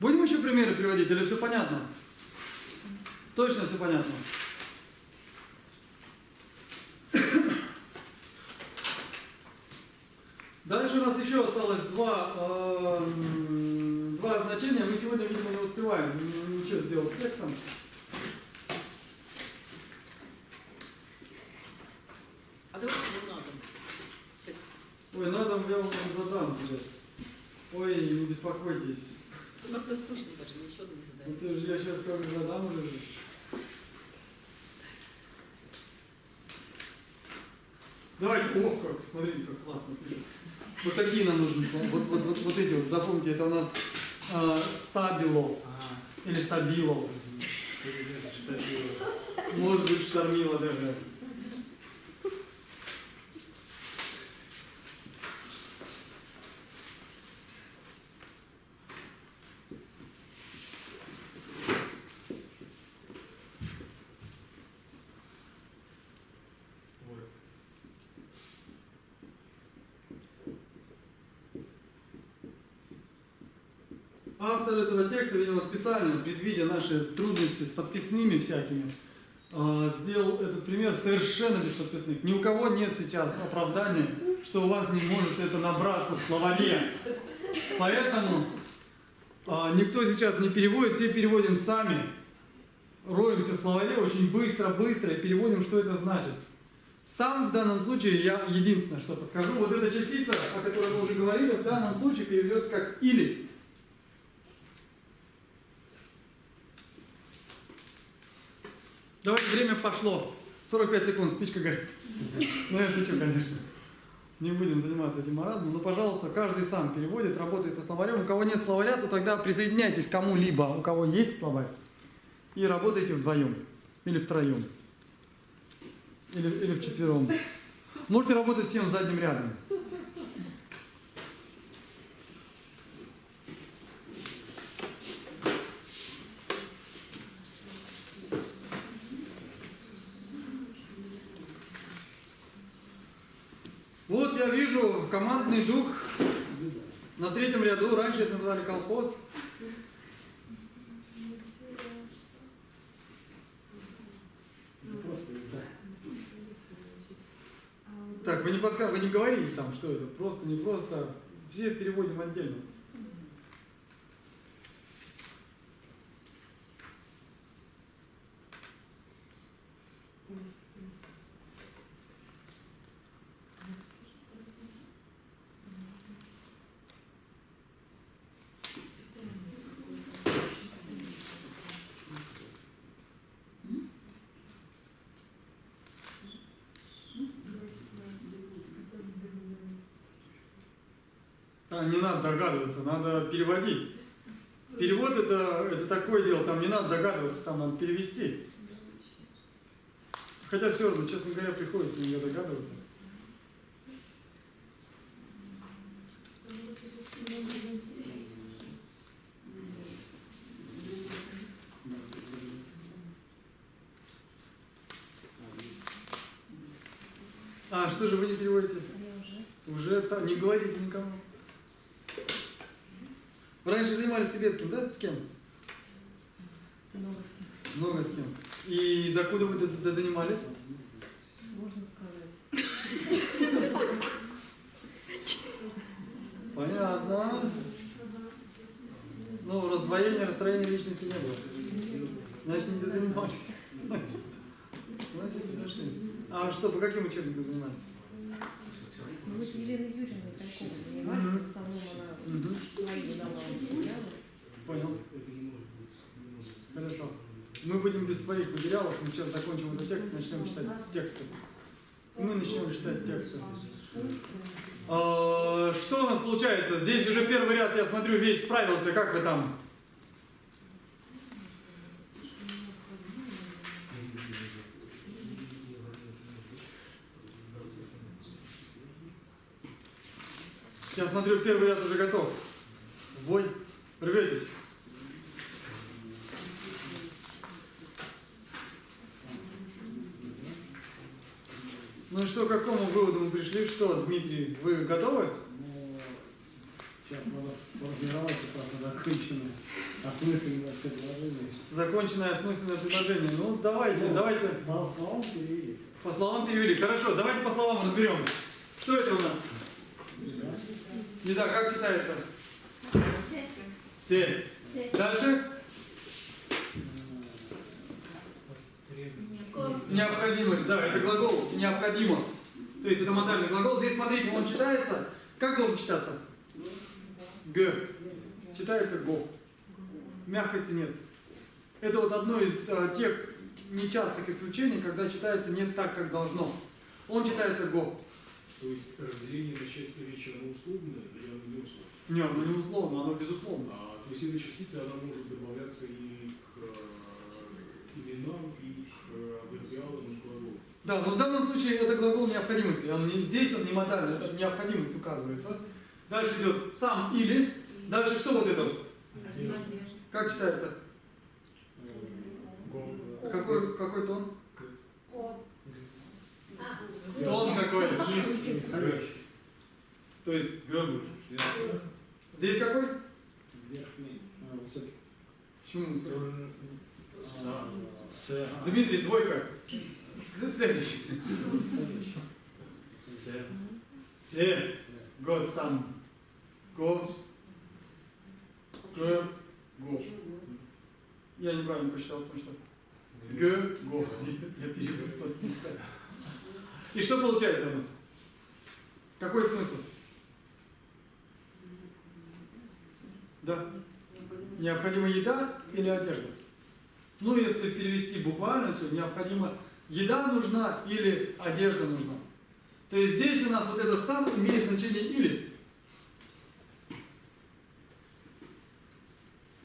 Будем еще примеры приводить или все понятно? Точно все понятно. Дальше у нас еще осталось два значения. Мы сегодня, видимо, не успеваем ничего сделать с текстом. А давайте не надо текст. Ой, надо, я вам задам сейчас. Ой, не беспокойтесь. Ну, как-то скучно даже, ничего не задаю. Это же я сейчас как задам уже. Давайте, ох, как, смотрите, как классно пишет. Вот такие нам нужны слова. Вот эти вот, запомните, это у нас стабило или стабило. Может быть, штормило даже. Автор этого текста, видимо, специально, предвидя наши трудности с подписными всякими, сделал этот пример совершенно без подписных. Ни у кого нет сейчас оправдания, что у вас не может это набраться в словаре. Поэтому никто сейчас не переводит, все переводим сами. Роемся в словаре очень быстро и переводим, что это значит. Сам в данном случае, я единственное, что подскажу, вот эта частица, о которой мы уже говорили, в данном случае переведется как «или». Давайте, время пошло. 45 секунд, спичка горит. Ну, я шучу, конечно. Не будем заниматься этим маразмом. Но, пожалуйста, каждый сам переводит, работает со словарем. У кого нет словаря, то тогда присоединяйтесь к кому-либо, у кого есть словарь. И работайте вдвоем. Или втроем. Или вчетвером. Можете работать всем задним рядом. Вот я вижу командный дух на третьем ряду. Раньше это называли колхоз. Так, вы не подсказываете, вы не говорите там, что это просто, не просто. Все переводим отдельно. Не надо догадываться, надо переводить. Перевод это такое дело, там не надо догадываться, там надо перевести. Хотя все равно, честно говоря, приходится иногда догадываться. А что же вы не переводите? Уже не говорите никому. Вы раньше занимались тибетским, да? С кем? Много с кем. И докуда вы занимались? Можно сказать. Понятно. Ну, раздвоения, расстроения личности не было. Значит, не дозанимались. Значит, не дошли. А что, по каким учебникам занимались? Мы с Еленой Юрьевной Тайковой занимались, в основном она свои давала материалы. Понял. Мы будем без своих материалов, мы сейчас закончим этот текст, начнем читать тексты. И мы начнем читать тексты. Что у нас получается? Здесь уже первый ряд, я смотрю, весь справился. Как вы там? Я смотрю, первый ряд уже готов. В бой. Рветесь. Ну и что, к какому выводу мы пришли? Что, Дмитрий, вы готовы? Ну, сейчас надо сформировать это законченное осмысленное предложение. Законченное осмысленное предложение. Ну, давайте. По словам перевели. По словам перевели. Хорошо, давайте по словам разберем. Что это у нас? Не так, как читается? Се. Дальше? Необходимость. Да, это глагол. Необходимо. То есть это модальный глагол. Здесь, смотрите, он читается. Как должен читаться? Г. Читается го. Мягкости нет. Это вот одно из тех нечастых исключений, когда читается не так, как должно. Он читается го. То есть разделение на части речи, оно условное или оно не условное? Нет, оно не условно, оно безусловно. То есть эта частица, она может добавляться и к именам, и к адвербиалам, и к глаголу. Да, но в данном случае это глагол необходимости. Он не здесь, он не модальный, это необходимость указывается. Дальше идет сам или. Дальше что вот это? Как читается? Какой тон? Тон какой? То есть герб. Здесь какой? Верхний, высокий. Почему? Дмитрий, двойка. Следующий. Се. Го сам. Го. Г. Го. Я неправильно прочитал, потому что Г. Го. Я перевод подписал. И что получается у нас? Какой смысл? Да. Необходима еда или одежда? Ну, если перевести буквально все, необходимо еда нужна или одежда нужна. То есть здесь у нас вот это сам имеет значение или.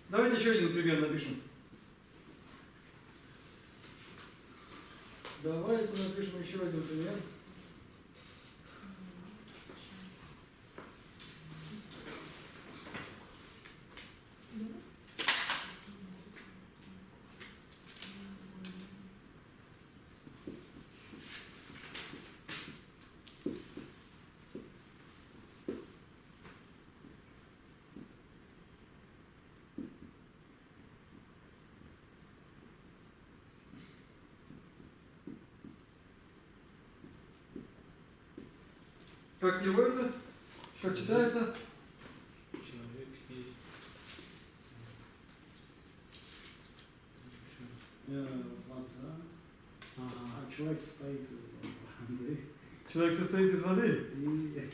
Давайте еще один пример напишем. Давайте напишем еще один пример. Как переводится? Как читается? Человек есть. Вода. А человек состоит из воды. Человек состоит из воды. И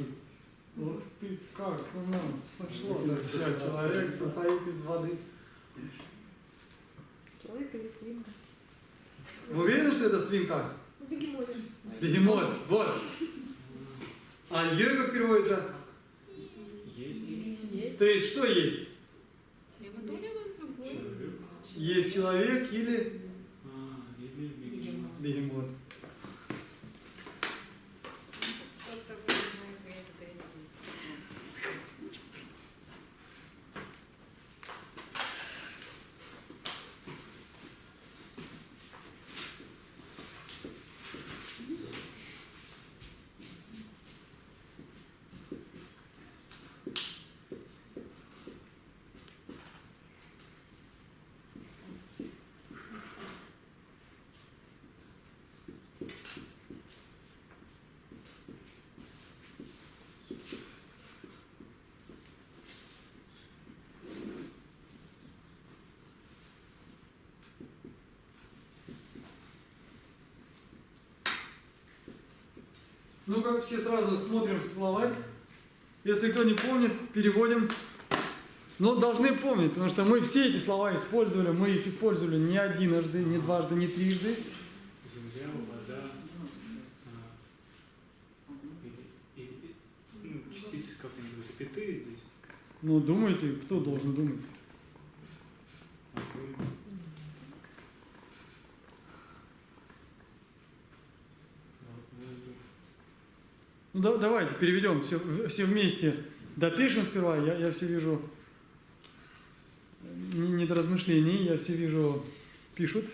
Ух ты, как у нас пошло. Да, все, человек состоит из воды. Человек или свинка? Вы уверены, что это свинка? Ну, бегемот. Бегемот, вот. А ее как переводится? Есть. Есть. То есть что есть? Либо то, либо другое. Человек. Есть человек или Или бегемот. бегемот. Кто-то выражает весь грязи. Ну-ка, все сразу смотрим в словарь. Если кто не помнит, переводим Но должны помнить, потому что мы все эти слова использовали, мы их использовали не единожды, не дважды, не трижды. Земля, вода, ну, частицы как-нибудь запятые здесь. Ну, думайте, кто должен думать? Огонь. Ну, давайте переведем все вместе. Допишем сперва, я все вижу, не до размышлений, я все вижу, пишут.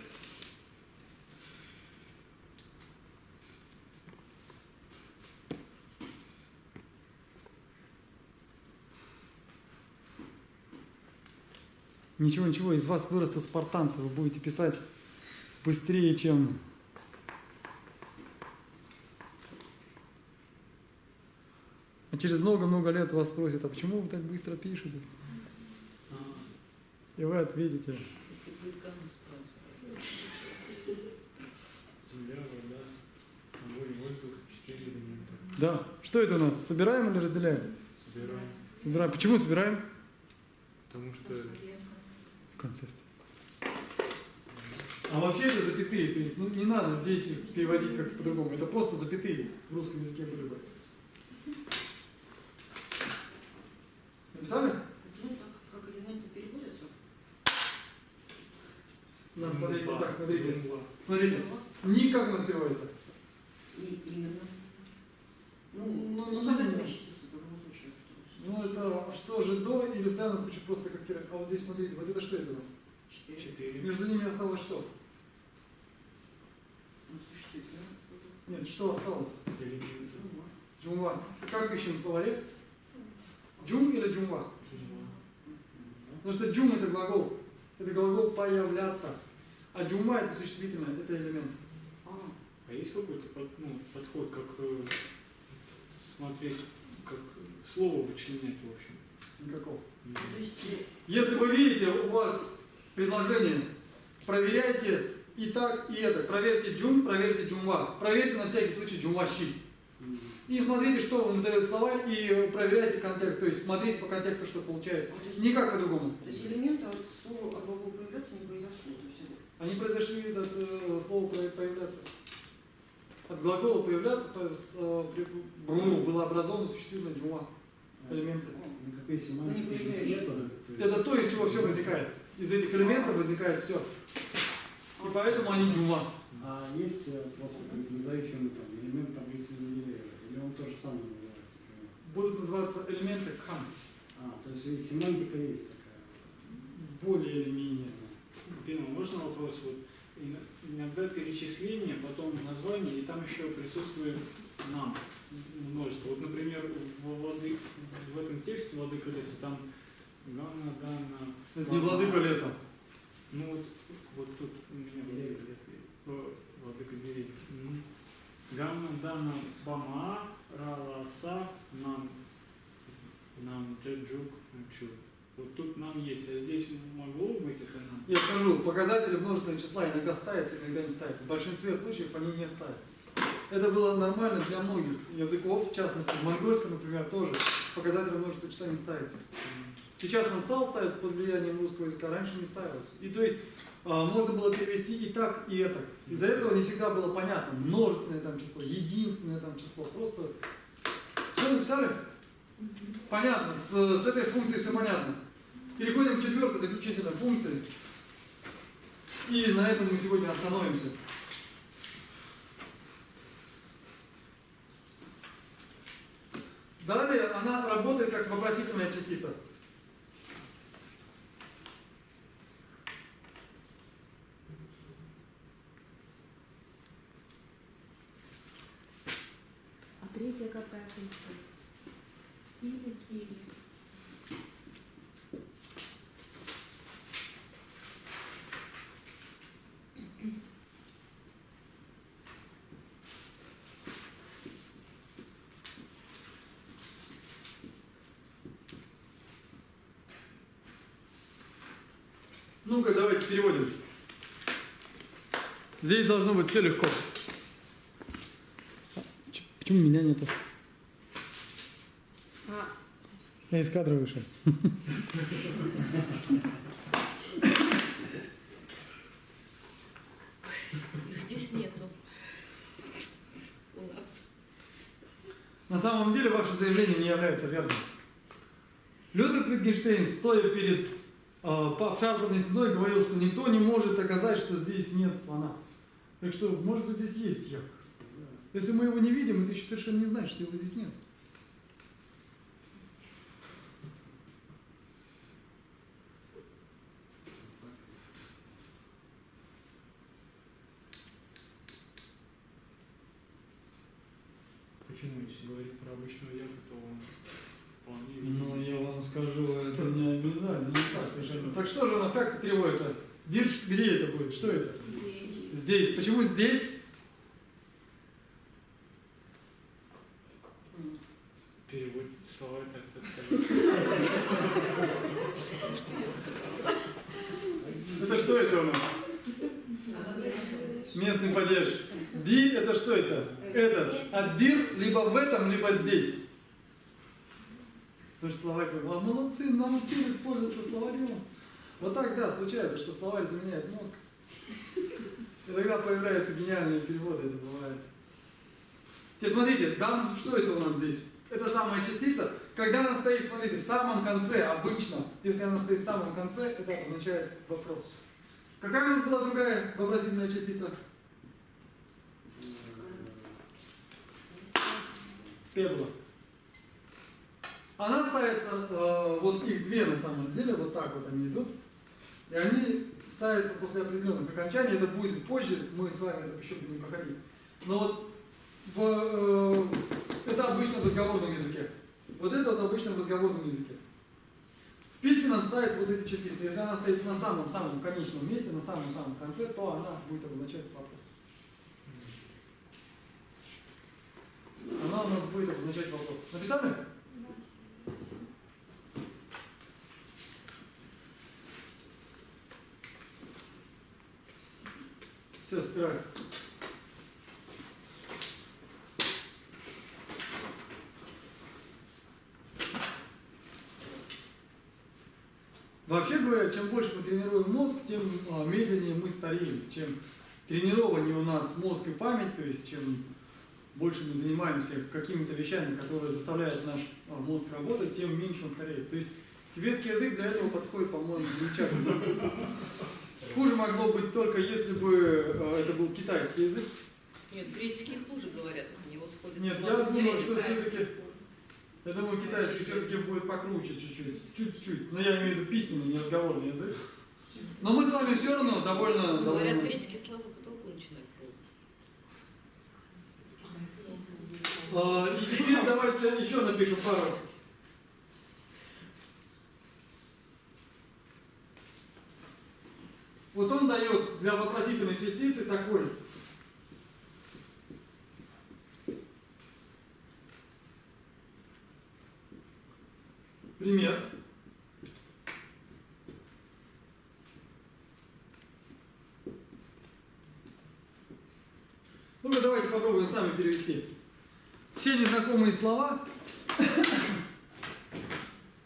Ничего, ничего, из вас вырастут спартанцы, вы будете писать быстрее, чем... А через много-много лет вас спросят, а почему вы так быстро пишете? И вы ответите. Если будет кому спрашивать. Земля, вода, огонь, воздух, 4 элемента. Да. Что это у нас? Собираем или разделяем? Собираем. Собираем. Почему собираем? Потому что В конце. А вообще это запятые, то есть не надо здесь их переводить как-то по-другому. Это просто запятые в русском языке были бы. Написали? Ну, как элементы переводятся. Надо смотреть вот так, смотрите. Джунгла. Смотрите. Ни как у нас переводится. И именно. Ну, Ну, ну, не показательные именно. частицы в любом случае. Что Ну это что же до или в данном случае просто как тире. А вот здесь смотрите, вот это что это у нас? 4. Между ними осталось что? Ну, существительное. Нет, что осталось? Элемент. Джумва. Как ищем в словаре? Джум или джумва? Джунгла. Потому что джум это глагол. Это глагол появляться. А джумва это существительное, это элемент. А есть какой-то подход, как смотреть, как слово вычленять, в общем? Никакого. То есть, Если вы видите у вас предложение, проверяйте и так, и это. Проверьте джум, проверьте джумва. Проверьте на всякий случай джумва-щи. И смотрите, что вам дает слова, и проверяйте контекст. То есть смотрите по контексту, что получается. Никак по-другому. то есть элементы от слова от глагола появляться не произошло. То есть, Они произошли от слова появляться. От глагола появляться было образовано существительное джума. Элементы. Никакой семантики Ну, не здесь понимаешь. нету. Это то, из чего все возникает. Из этих элементов возникает все. И поэтому они джума. А есть просто независимый там, элемент таблицы Менделеева, или он то же самое называется? Например? Будут называться элементы кхан. То есть и семантика есть такая. Более или менее. Дима, можно вопрос? Вот иногда перечисление, потом название, и там еще присутствует нам множество. Вот, например, в этом тексте «Владыка леса» там Ганна, Данна. Это не владыка леса. Ну вот тут у меня «Владыка деревьев». Ганна, Данна, Бама, Раласа, нам, Джеджук, Чу. Вот тут нам есть, а здесь могло быть это нам? Я скажу, показатели множественного числа иногда ставятся, иногда не ставятся. В большинстве случаев они не ставятся. Это было нормально для многих языков, в частности, в монгольском, например, тоже показатели множественного числа не ставятся. Сейчас он стал ставиться под влиянием русского языка, раньше не ставился. И то есть можно было перевести и так, и это. Из-за этого не всегда было понятно, множественное там число, единственное там число. Просто все написали? Понятно, с этой функцией все понятно. Переходим к четвертой заключительной функции. И на этом мы сегодня остановимся. Далее она работает как вопросительная частица. А третья какая функция? Или. Ну-ка, давайте переводим. Здесь должно быть все легко. Почему меня нету? Я из кадра вышел. Их здесь нету. У нас. На самом деле ваше заявление не является верным. Людвиг Wittgenstein, стоя перед обшарпанной стеной, говорил, что никто не может доказать, что здесь нет слона. Так что, может быть, здесь есть Яков. Если мы его не видим, это еще совершенно не значит, что его здесь нет. Почему, если говорить про обычную яхту, то он вполне... Ну, я вам скажу, это не обязательно, не так совершенно. Так что же у нас, как это переводится? Дирш, где это будет? Что это? Здесь. Почему здесь? Перевод слова так сказать. Это что это у нас? Местный падеж. Ди это что это? Этот. А дир либо в этом, либо здесь. Тоже словарь. А молодцы, научились пользоваться словарем. Вот так, да, случается, что словарь заменяет мозг. И тогда появляются гениальные переводы, это бывает. Теперь смотрите, там, что это у нас здесь? Это самая частица. Когда она стоит, смотрите, в самом конце, обычно, если она стоит в самом конце, это означает вопрос. Какая у нас была другая вопросительная частица? Пебла. Она ставится, вот их две на самом деле, вот так вот они идут. И они ставятся после определенных окончаний. Это будет позже, мы с вами это еще будем проходить. Но вот это обычно в разговорном языке. Вот это вот обычно в разговорном языке. В письменном ставятся вот эти частицы. Если она стоит на самом-самом конечном месте, на самом-самом конце, то она будет обозначать вопрос. Она у нас будет обозначать вопрос. Написали? Все, стирай. Вообще говоря, чем больше мы тренируем мозг, тем медленнее мы стареем. Чем тренированнее у нас мозг и память, то есть чем больше мы занимаемся какими-то вещами, которые заставляют наш мозг работать, тем меньше он стареет. То есть тибетский язык для этого подходит, по-моему, замечательно. Хуже могло быть только если бы это был китайский язык. Нет, греческий хуже, говорят, на него сходит. Нет, я думаю, что все-таки, я думаю, китайский все-таки будет покруче чуть-чуть, чуть-чуть. Но я имею в виду письменный, не разговорный язык. Но мы с вами все равно довольно... Говорят, греческие слова по потолку начинают плавать. И теперь давайте еще напишем пару. Вот он дает для вопросительной частицы такой. Пример. Ну-ка, давайте попробуем сами перевести. Все незнакомые слова,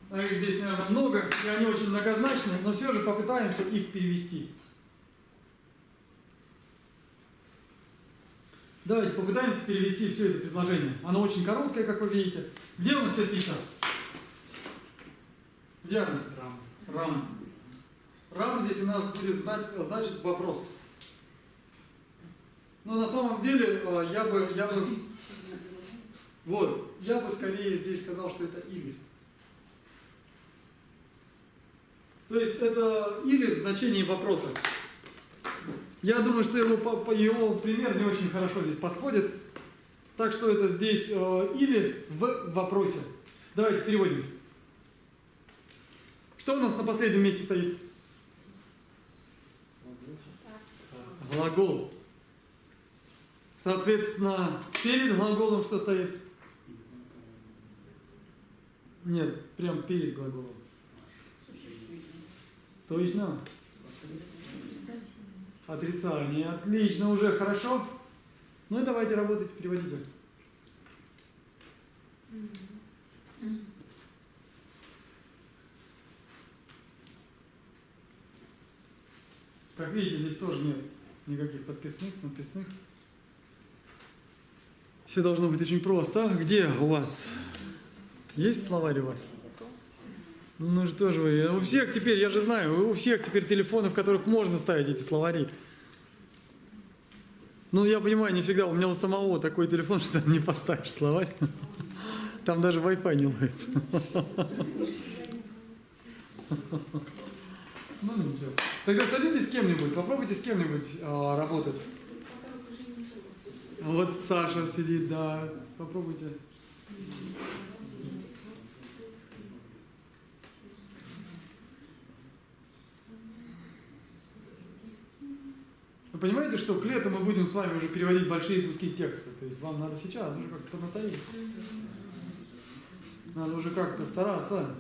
а их здесь, наверное, много, и они очень многозначны, но все же попытаемся их перевести. Давайте попытаемся перевести все это предложение. Оно очень короткое, как вы видите. Где у нас частица? Где она? Рам. Рам здесь у нас будет значит вопрос. Но на самом деле я бы скорее здесь сказал, что это или. То есть это или в значении вопроса. Я думаю, что его пример не очень хорошо здесь подходит. Так что это здесь или в вопросе. Давайте переводим. Что у нас на последнем месте стоит? Глагол. Соответственно, перед глаголом что стоит? Нет, прям перед глаголом. Точно? Отрицание. Отлично, уже хорошо. Ну и давайте работать, переводите. Как видите, здесь тоже нет никаких подписных, написных. Все должно быть очень просто. А где у вас? Есть словарь у вас? Ну что же вы, у всех теперь, я же знаю, у всех теперь телефоны, в которых можно ставить эти словари. Ну, я понимаю, не всегда. У меня у самого такой телефон, что там не поставишь словарь. Там даже Wi-Fi не ловится. Ну, ничего. Тогда садитесь с кем-нибудь, попробуйте с кем-нибудь работать. Вот Саша сидит, да. Попробуйте. Вы понимаете, что к лету мы будем с вами уже переводить большие куски текста? То есть вам надо сейчас уже как-то поднаторить. Надо уже как-то стараться.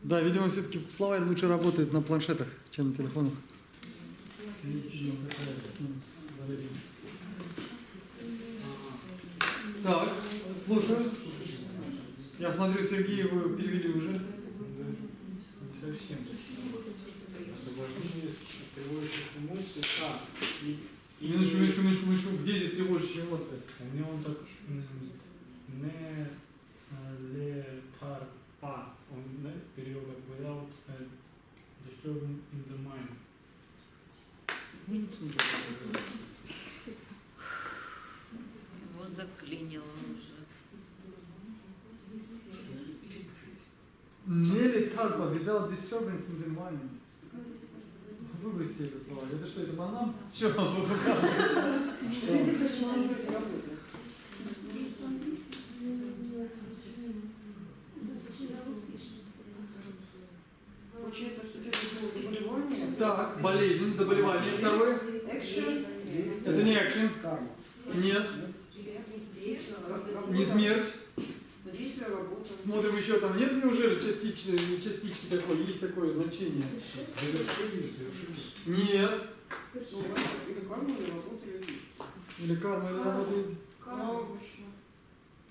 Да, видимо, все-таки словарь лучше работает на планшетах, чем на телефонах. Так, слушаю. Я смотрю, Сергей, вы перевели уже. Совсем. Освобождение тревожащих эмоций. Минуточку. Где здесь тревожащие эмоции? У него он так не летарпа. Он перевел как without disturbing in the mind. Его заклинило уже. Не летарпа, without disturbance in the mind. Выбросьте это слово. Это что, это банан? Что вы показываете? Получается, что это заболевание. Так, болезнь, заболевание. Второе. Экшен. Это не экшен. Карма. Нет. Не смерть. Действие работы. Смотрим еще там. Нет, неужели частички такой? Есть такое значение? Завершение, совершение. Нет. Ну, или карма, или работа, или действие. Или карма, или работает? Обычно.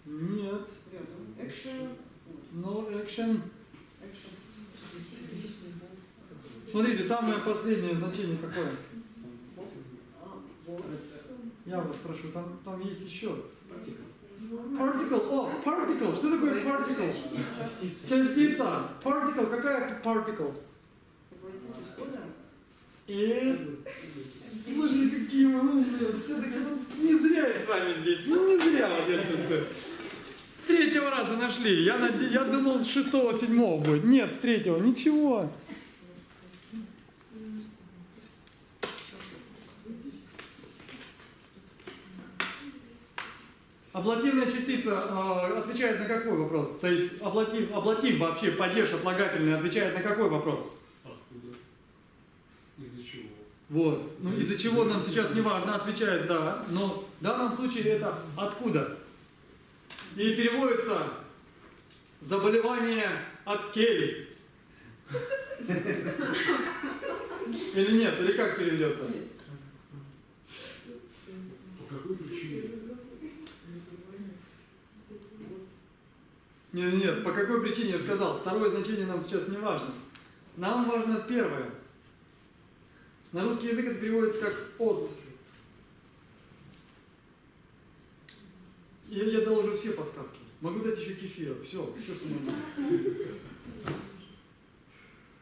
Нет. Рядом. Экшен. No action. Экшен. Смотрите, самое последнее значение какое? Я вас прошу, там есть еще. Particle. О, particle. Что такое particle? Частица. Particle. Какая particle? И слушай, какие вы умные. Все-таки вот не зря я с вами здесь. Ну не зря, вот я чувствую. С третьего раза нашли. Я думал, с шестого, седьмого будет. Нет, с третьего. Ничего. Аблативная частица отвечает на какой вопрос? То есть аблатив вообще, падеж отлагательный, отвечает на какой вопрос? Откуда? Из-за чего? Вот. Ну, из-за чего нам сейчас не важно, отвечает да, но в данном случае это откуда? И переводится заболевание от кели. Или нет? Или как переведется? По какой причине? Нет, по какой причине я сказал? Второе значение нам сейчас не важно. Нам важно первое. На русский язык это переводится как от. Я дал уже все подсказки. Могу дать еще кефира. Все, что могу.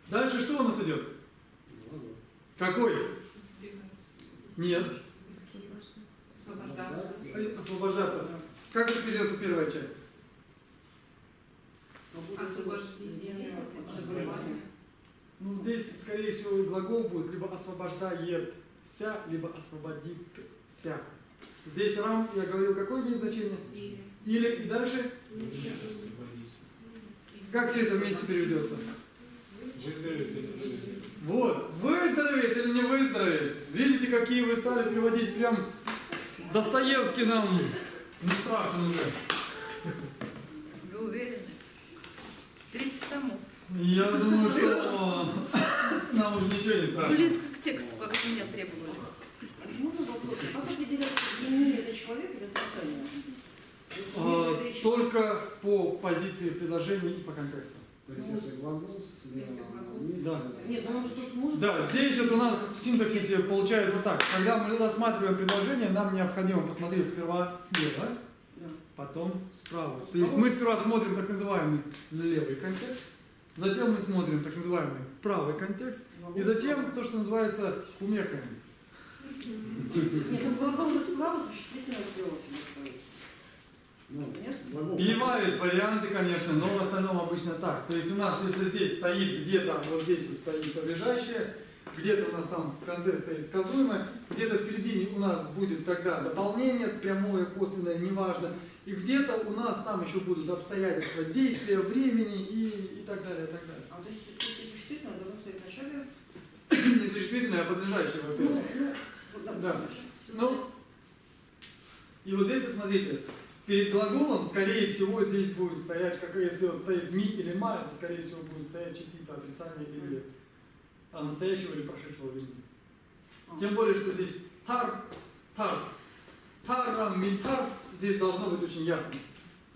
Дальше что у нас идет? Какой? Нет. Освобождаться. Как это переведется первая часть? Освобождение. Заболевание. Ну, здесь, скорее всего, глагол будет либо освобождается, либо освободится. Здесь рам, я говорил, какое имеет значение? Или. И дальше? Как все это вместе переведется? Вот. Выздоровеет или не выздоровеет? Видите, какие вы стали переводить прям Достоевский нам не страшен уже. Вы уверены? 30 томов. Я думаю, что нам уже ничего не страшно. Близко к тексту, как от меня требовали. Можно вопрос? Как определяется, изменение это человек или отрицание? Только по позиции предложения и по контексту. То есть если глагол слева вниз, Да. Нет, ну он же тут может... Да, здесь вот у нас в синтаксисе получается так. Когда мы рассматриваем предложение, нам необходимо посмотреть сперва слева, Да. потом справа. То есть мы сперва смотрим так называемый левый контекст, затем мы смотрим так называемый правый контекст, и затем то, что называется кумекаем. Нет, ну глагол же справа существительное слово себе стоит. ну, Нет? глагол. Бывают варианты, конечно, но в остальном обычно так. То есть у нас, если здесь стоит где-то, вот здесь вот стоит подлежащее, где-то у нас там в конце стоит сказуемое, где-то в середине у нас будет тогда дополнение, прямое, косвенное, неважно, и где-то у нас там еще будут обстоятельства действия, времени и так далее, и так далее. А то есть существительное должно стоять в начале? Не существительное, а подлежащее, во-первых. Да. Ну, и вот здесь, вот смотрите, перед глаголом, скорее всего, здесь будет стоять, как если вот стоит ми или ма, то, скорее всего, будет стоять частица отрицания или настоящего или прошедшего времени. Тем более, что здесь тар, рам, митар, здесь должно быть очень ясно.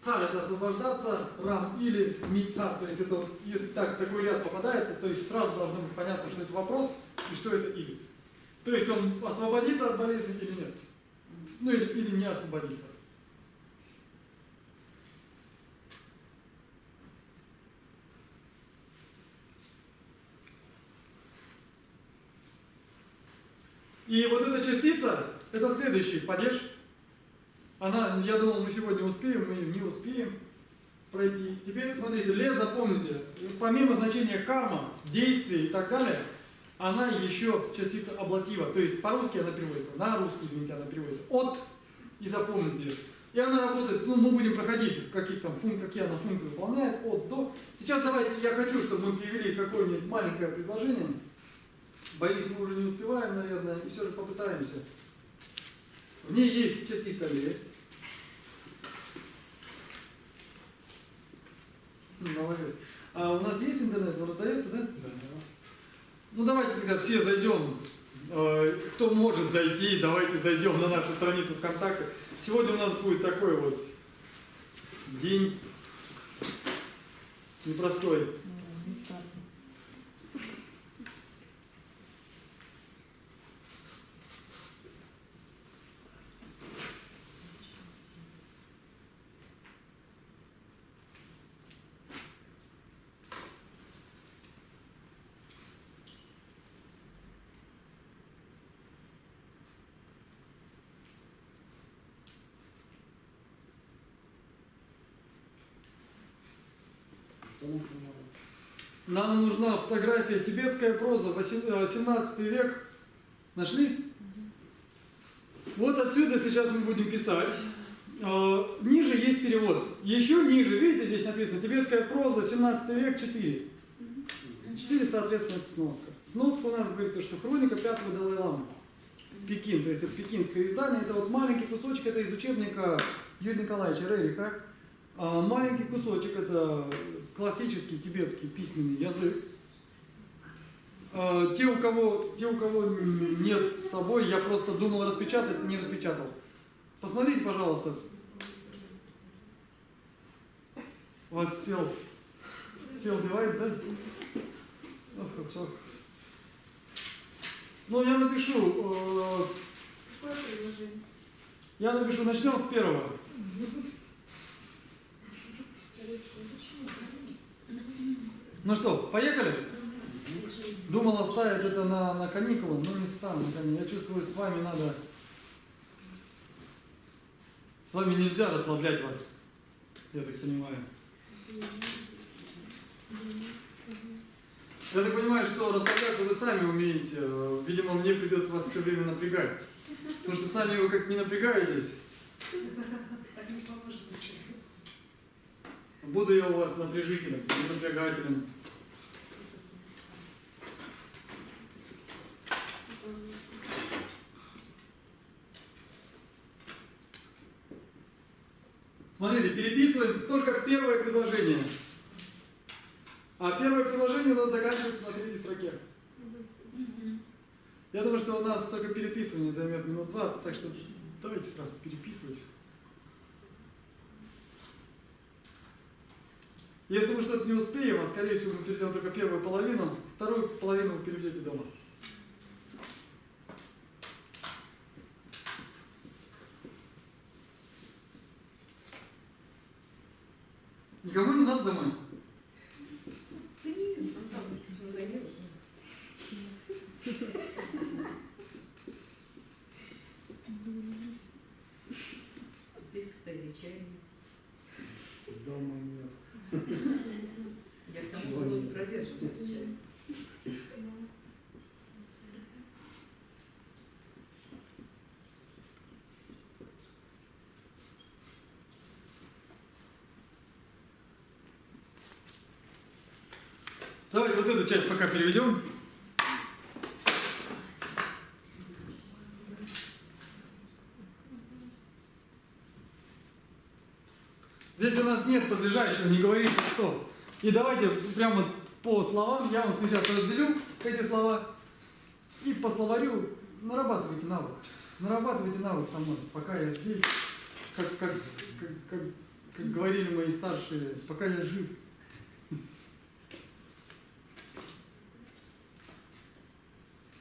Тар — это освобождаться, рам или митар, то есть это вот, если такой ряд попадается, то есть сразу должно быть понятно, что это вопрос и что это или. То есть он освободится от болезни или нет. Ну или не освободится. И вот эта частица, это следующий падеж. Она, я думал, мы сегодня успеем, мы ее не успеем пройти. Теперь смотрите, ле, запомните, помимо значения карма, действия и так далее, она еще частица аблатива. То есть по-русски она переводится, на русский, извините, она переводится от, и запомните. И она работает, ну мы будем проходить, какие она функции выполняет, от, до. Сейчас давайте, я хочу, чтобы мы перевели какое-нибудь маленькое предложение. Боюсь, мы уже не успеваем, наверное, и все же попытаемся. В ней есть частица ле. Молодец. А у нас есть интернет? Он раздается, да? Да. Ну давайте тогда все зайдем. Кто может зайти, давайте зайдем на нашу страницу ВКонтакте. Сегодня у нас будет такой вот день непростой. Что нам помогает? Нам нужна фотография тибетская проза, 17 век. Нашли? Вот отсюда сейчас мы будем писать. Ниже есть перевод. Еще ниже, видите, здесь написано тибетская проза, 17 век, 4. 4, соответственно, это сноска. Сноска у нас говорится, что хроника 5-го Далай-ламы. Пекин, то есть это пекинское издание. Это вот маленький кусочек, это из учебника Юрия Николаевича Рериха. Маленький кусочек, это классический тибетский письменный язык. Те, у кого нет с собой, я просто думал распечатать, не распечатал. Посмотрите, пожалуйста. У вас сел девайс, да? Ну, я напишу, начнем с первого. Ну что, поехали? Думал оставить это на каникулы, но не стану. Я чувствую, с вами надо... С вами нельзя расслаблять вас, я так понимаю. Я так понимаю, что расслабляться вы сами умеете. Видимо, мне придется вас все время напрягать. Потому что сами вы как не напрягаетесь. Буду я у вас напряжителем, не напрягателем. Смотрите, переписываем только первое предложение. А первое предложение у нас заканчивается на 3-й строке. Я думаю, что у нас только переписывание займет минут 20, так что давайте сразу переписывать. Если мы что-то не успеем, а скорее всего мы перейдем только первую половину, вторую половину вы переведете дома. Никому не надо домой. Здесь, кстати, чай есть. Дома нет. Я к тому, что он продержится с чаем. Давайте вот эту часть пока переведем. Здесь у нас нет подлежащего, не говорится что. И давайте прямо по словам я вам сейчас разделю эти слова. И по словарю нарабатывайте навык. Нарабатывайте навык со мной, пока я здесь, как говорили мои старшие, пока я жив.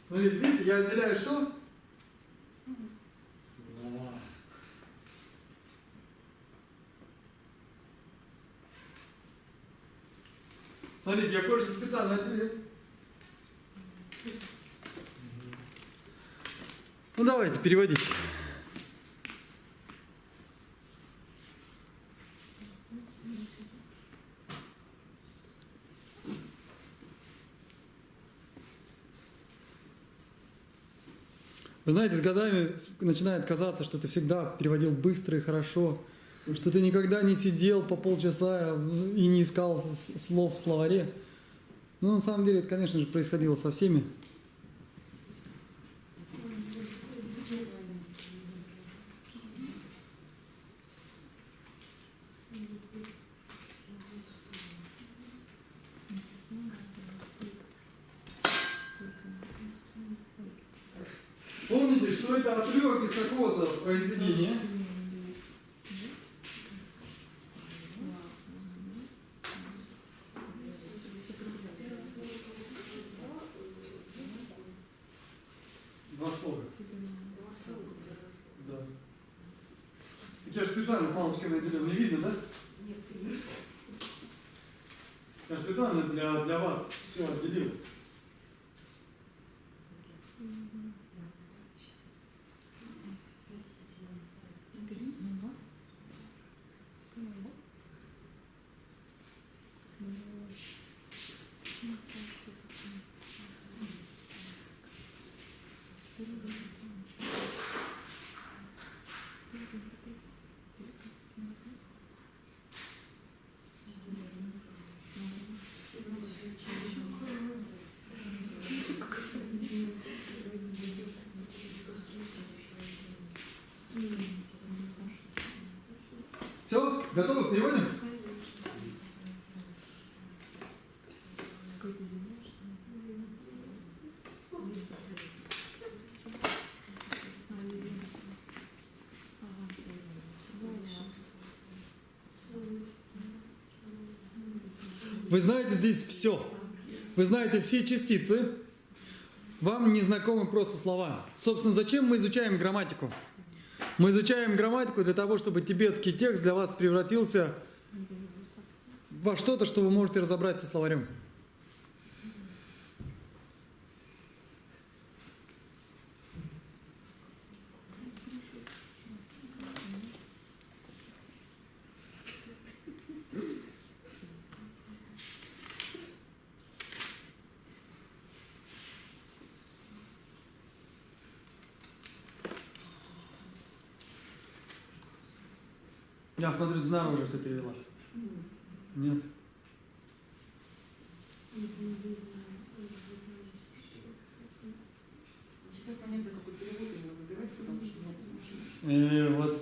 Смотрите, видите, я отделяю что? Слова. Смотрите, я кое-что специально отделил. Ну давайте, переводите. Вы знаете, с годами начинает казаться, что ты всегда переводил быстро и хорошо, что ты никогда не сидел по полчаса и не искал слов в словаре. Но на самом деле это, конечно же, происходило со всеми. Помните, что это отрывок из какого-то произведения? Два слова. Да. Так я же специально палочками отделил. Не видно, да? Я же специально для вас все отделил. Все, готовы? Переводим? Вы знаете здесь все. Вы знаете все частицы. Вам не знакомы просто слова. Собственно, зачем мы изучаем грамматику? Мы изучаем грамматику для того, чтобы тибетский текст для вас превратился во что-то, что вы можете разобрать со словарем. Я смотрю, Динара уже все перевела. Нет. Теперь понятно, какой перевод именно выбирать, потому что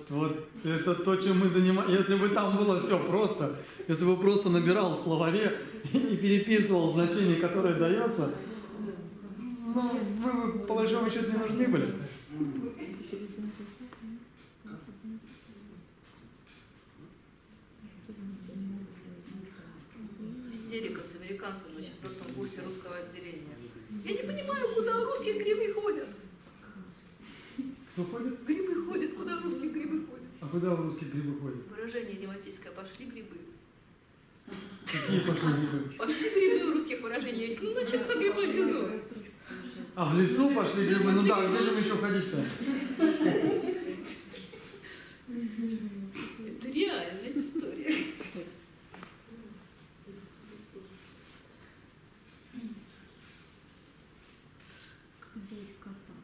Вот это то, чем мы занимаемся. Если бы там было все просто, если бы просто набирал в словаре и переписывал значение, которое дается, ну, вы по большому счету не нужны были. Истерика с американцем на 4-м курсе русского отделения. Я не понимаю, куда русские грибы ходят. Кто ходит? Грибы ходят, куда русские грибы ходят. А куда в русские грибы ходят? Выражение левантийское. Пошли грибы. Какие пошли грибы? Пошли грибы, у русских выражений есть. Ну, начался грибной сезон. А в лесу пошли грибы? Ну да, где же мы еще ходить-то? Это реальная история. Здесь кота.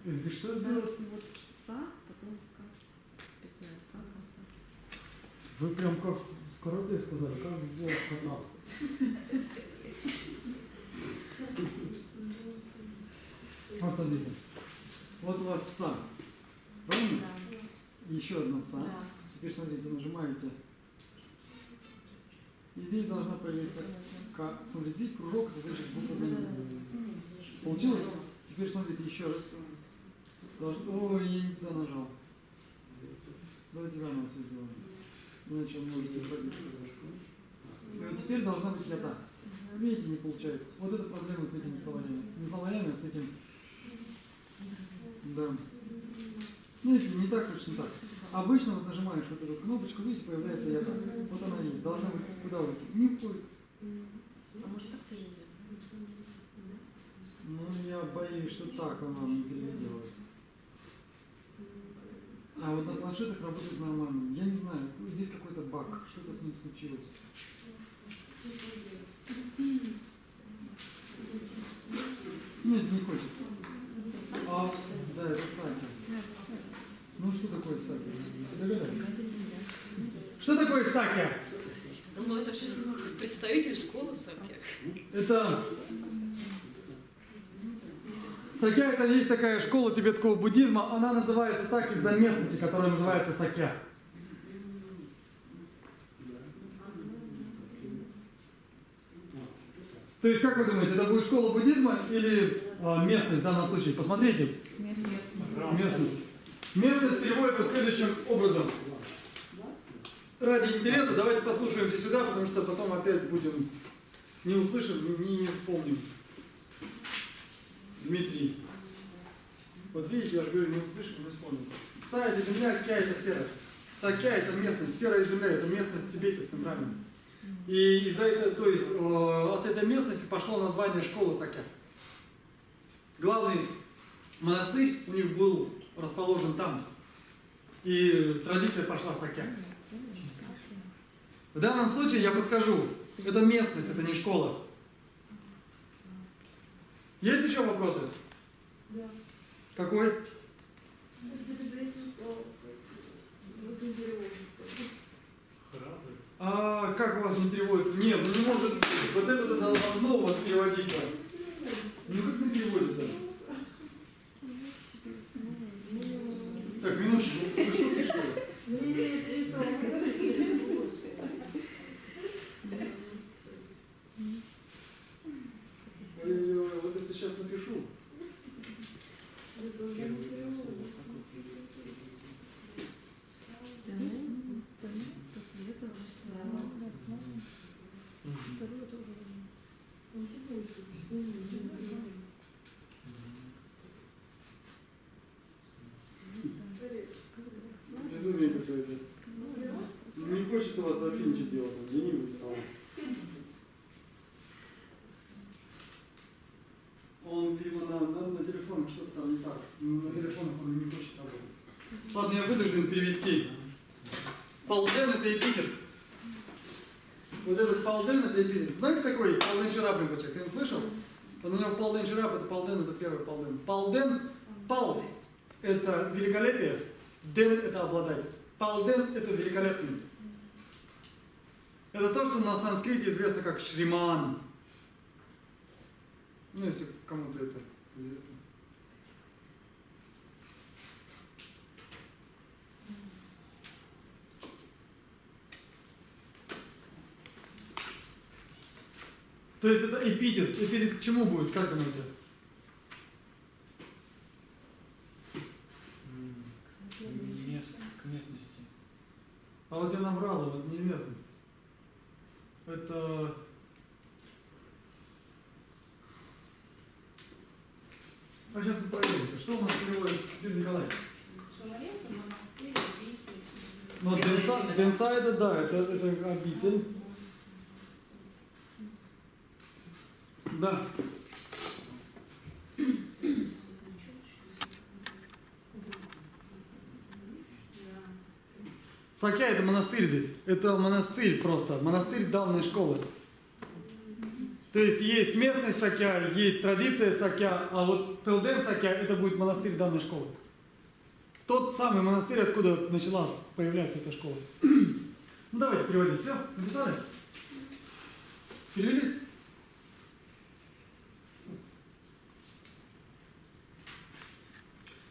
Здесь что Да, сделать? вот са, потом как писать са, кота. Вы прям как в карате сказали, как сделать кота. Вот смотрите. Вот у вас са. Правильно? Да. Еще одна са. Да. Теперь смотрите, нажимаете. И здесь должна появиться К. Смотрите, видите, кружок, это значит буква «Д». Получилось? Теперь смотрите еще раз. Ой, я не туда нажал. Давайте заново все сделаем. Иначе он может уходить. И вот теперь должна быть кота. Видите, не получается. Вот это проблема с этими словарями. Не словарями, а с этим. Да. Ну, видите, не так, точно так. Обычно вот нажимаешь вот эту кнопочку, видите, появляется яка. Вот она есть. Должна быть куда уйти. Не входит. А может так переведет? Ну, я боюсь, что так он вам не переведет. А вот на планшетах работает нормально. Я не знаю, здесь какой-то баг. Что-то с ним случилось. Нет, не хочет. А, да, это Саки. Ну, что такое Саки? Догадались? Что такое Саки? Ну, это же представитель школы Саки. Это... Сакя — это есть такая школа тибетского буддизма. Она называется так из-за местности, которая называется Сакя. То есть, как вы думаете, это будет школа буддизма или местность в данном случае? Посмотрите. Местность. Местность переводится следующим образом. Ради интереса давайте послушаемся сюда, потому что потом опять будем не услышим, не вспомним. Дмитрий. Вот видите, я же говорю, не услышим, не вспомним. Са — это земля, кя — это сера. Сакя — это местность, серая земля — это местность Тибета центральная. И из-за этого, то есть от этой местности пошло название школы Сакя. Главный монастырь у них был расположен там. И традиция пошла Сакя. В данном случае я подскажу, это местность, это не школа. Есть еще вопросы? Да. Какой? Храбрый. А как у вас не переводится? Нет, ну не может быть. Вот это должно у вас переводиться. Ну как не переводится? Так, минуточку. Вы что пишете? Ой-ой-ой, вот если сейчас напишу. После этого рассмотрим. Второе тоже. Безумие какое-то. Ну, не хочет у вас вообще ничего делать, он ленивый стал. Он, видимо, на телефонах что-то там не так. На телефонах он не хочет работать. Ладно, я вынужден перевести. Палден — это эпитет. Вот этот Палден — это эпитет. Знаете, такой есть Палден Чирап Ринпоче? Ты не слышал? Он у него Палден Чирап, это Палден, это первый Палден. Палден, Пал — это великолепие, Ден — это обладатель. Палден — это великолепный. Это то, что на санскрите известно как Шриман. Ну, если кому-то это известно. То есть это эпитет. Эпитет к чему будет? Как думаете? К местности. А вот я набрал, вот не местность. Это... А сейчас мы проверимся. Что у нас переводит Юрий Николаевич? Человек, монастырь, обитель. Ну, Денса это да, это обитель. Да. Сакя это монастырь здесь. Это монастырь просто. Монастырь данной школы. То есть местность Сакя, есть традиция Сакя, а вот Пелден Сакя это будет монастырь данной школы. Тот самый монастырь, откуда начала появляться эта школа. Ну давайте переводить. Все, написали? Перевели?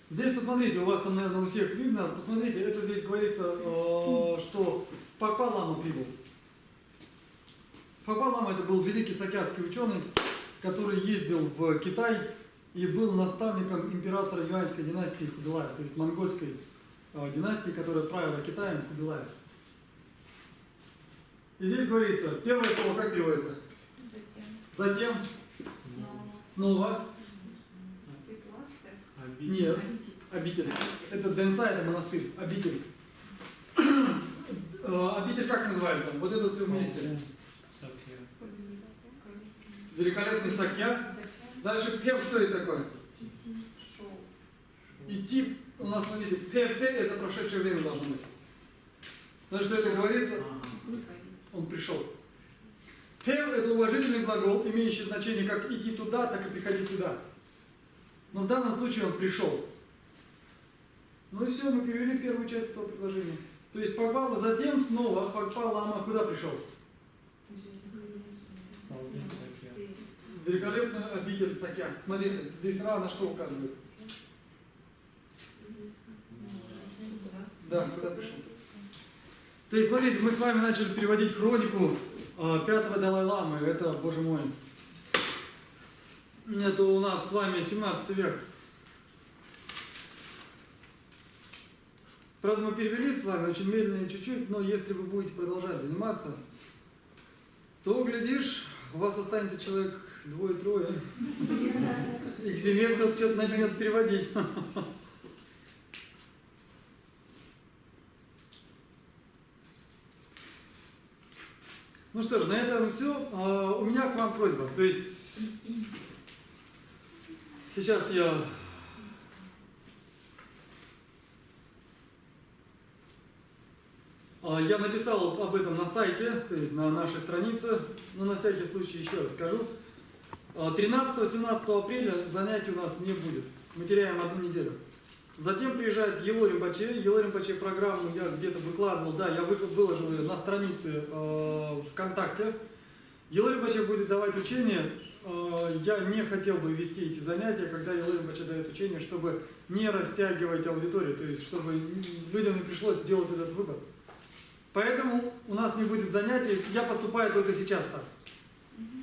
Здесь посмотрите, у вас там, наверное, у всех видно, посмотрите, это здесь говорится, что Пакпа Лама прибыл. Пакпа Лама это был великий сакьяский ученый, который ездил в Китай и был наставником императора юаньской династии Хубилая, то есть монгольской династии, которая правила Китаем, Хубилая. И здесь говорится, первое слово как переводится? Затем. Снова. Нет, обитель. Это Денса, это монастырь. Обитель. Обитель как называется? Вот это вот все вместе. Великолепный Сакья. Дальше Пев, что это такое? И тип у нас, смотрите, Пев, это прошедшее время должно быть. Значит, что это говорится? Он пришел. Пев это уважительный глагол, имеющий значение как идти туда, так и приходить сюда. Но в данном случае он пришел. Ну и все, мы перевели первую часть этого предложения. То есть Пакпа, затем снова Пакпа Лама куда пришел? Великолепную обитель Сакья. Смотрите, здесь Ра на что указывает? Да, куда пришел. То есть, смотрите, мы с вами начали переводить хронику 5-го Далай-ламы. Это, боже мой, это у нас с вами 17 век. Правда, мы перевели с вами очень медленно и чуть-чуть, но если вы будете продолжать заниматься, то, глядишь, у вас останется человек 2-3, и к зиме кто-то что-то начнет переводить. Ну что ж, на этом все. У меня к вам просьба. То есть сейчас я написал об этом на сайте, то есть на нашей странице, но на всякий случай еще раз скажу. 13-17 апреля занятий у нас не будет. Мы теряем 1 неделю. Затем приезжает Ело Ринпоче. Ело Ринпоче программу я где-то выкладывал, да, я выложил ее на странице ВКонтакте. Ело Ринпоче будет давать учения. Я не хотел бы вести эти занятия, когда Ело Ринпоче дает учения, чтобы не растягивать аудиторию, то есть чтобы людям не пришлось делать этот выбор. Поэтому у нас не будет занятий, я поступаю только сейчас так.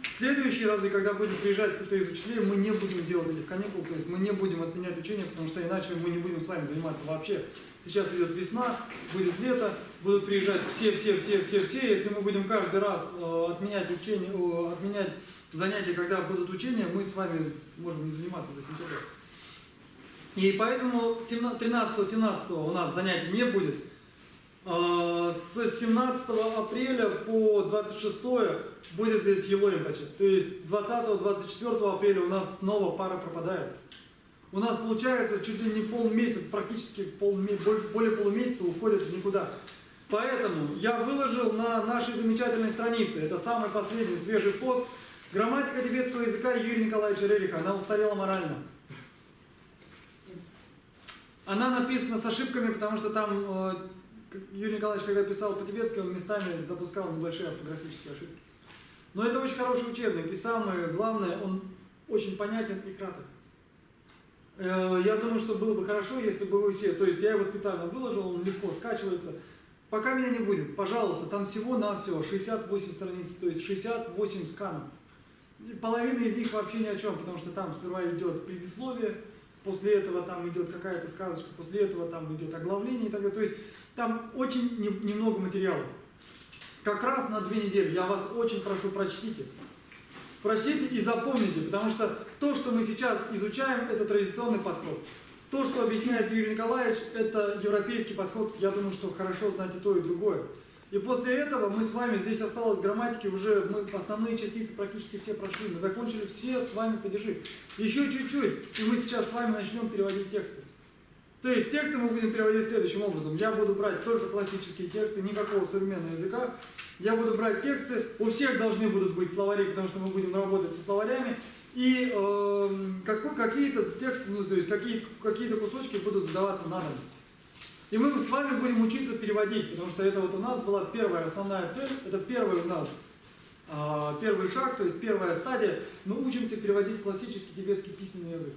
В следующие разы, когда будет приезжать кто-то из учителей, мы не будем делать этих каникул, то есть мы не будем отменять учения, потому что иначе мы не будем с вами заниматься вообще. Сейчас идет весна, будет лето, будут приезжать все. Если мы будем каждый раз отменять занятия, когда будут учения, мы с вами можем не заниматься до сентября. И поэтому 13-17 у нас занятий не будет. С 17 апреля по 26 будет здесь Ело Ринпоче. То есть 20-24 апреля у нас снова пара пропадает. У нас получается чуть ли не полмесяца, практически более полумесяца уходит в никуда. Поэтому я выложил на нашей замечательной странице, это самый последний свежий пост, грамматика тибетского языка Юрия Николаевича Рериха. Она устарела морально. Она написана с ошибками, потому что там Юрий Николаевич, когда писал по-тибетски, он местами допускал небольшие орфографические ошибки. Но это очень хороший учебник, и самое главное, он очень понятен и краток. Я думаю, что было бы хорошо, если бы вы все, то есть я его специально выложил, он легко скачивается. Пока меня не будет, пожалуйста, там всего-навсего 68 страниц, то есть 68 сканов. И половина из них вообще ни о чем, потому что там сперва идет предисловие, после этого там идет какая-то сказочка, после этого там идет оглавление и так далее. То есть там очень немного материала. Как раз на 2 недели. Я вас очень прошу, прочтите. Прочтите и запомните, потому что то, что мы сейчас изучаем, это традиционный подход. То, что объясняет Юрий Николаевич, это европейский подход. Я думаю, что хорошо знать и то, и другое. И после этого мы с вами, здесь осталось грамматики, уже мы основные частицы практически все прошли. Мы закончили все с вами падежи. Еще чуть-чуть, и мы сейчас с вами начнем переводить тексты. То есть тексты мы будем переводить следующим образом. Я буду брать только классические тексты, никакого современного языка. Я буду брать тексты, у всех должны будут быть словари, потому что мы будем работать со словарями. И какие-то тексты, ну, то есть какие-то кусочки будут задаваться на дом. И мы с вами будем учиться переводить, потому что это вот у нас была первая основная цель, это первый у нас первый шаг, то есть первая стадия. Мы учимся переводить классический тибетский письменный язык.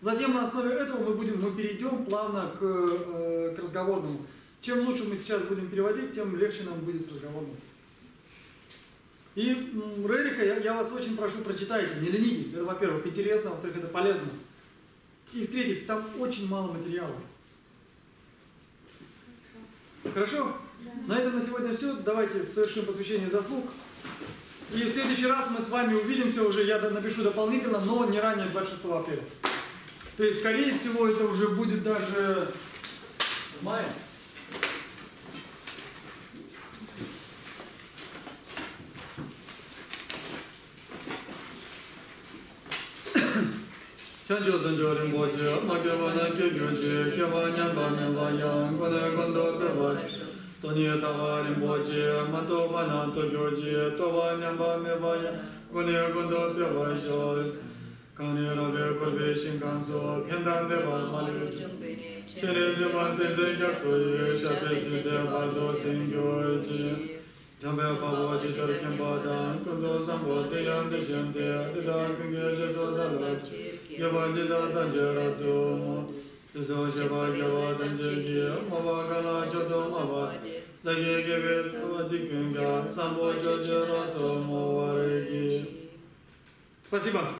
Затем на основе этого мы перейдем плавно к разговорному. Чем лучше мы сейчас будем переводить, тем легче нам будет с разговорным. И Рерика, я вас очень прошу, прочитайте, не ленитесь. Это, во-первых, интересно, во-вторых, это полезно. И в-третьих, там очень мало материала. Хорошо? Да. На этом на сегодня все. Давайте совершим посвящение заслуг. И в следующий раз мы с вами увидимся уже, я напишу дополнительно, но не ранее 26 апреля. То есть, скорее всего, это уже будет даже в мае. Chanjo Danjo Rinpoche, Makevana Kekyoche, Kevanyan Bamyan Konekondo Pevache, Tony Tava Rinpoche, Mato Bana Tokyoche, Tavanyan Bamevaya, Konekondo Pevache, Kane Rabe Korbe Shinkanso, Kendan Deva Malu, Chere Bante Zekatsu, Shape Site Bado Tengyoche, Jambe Pavo Chitar Kembadan, Kondo Sambo Teyan Deshente, Dida Kenge Sodalach, Yavandida Danjerato, Tiso Sheva Yava Danjegi, Mavagala Jodo Mava, Lage Gevet Vatikinga, Sambo Jojerato Mavaregi. Спасибо.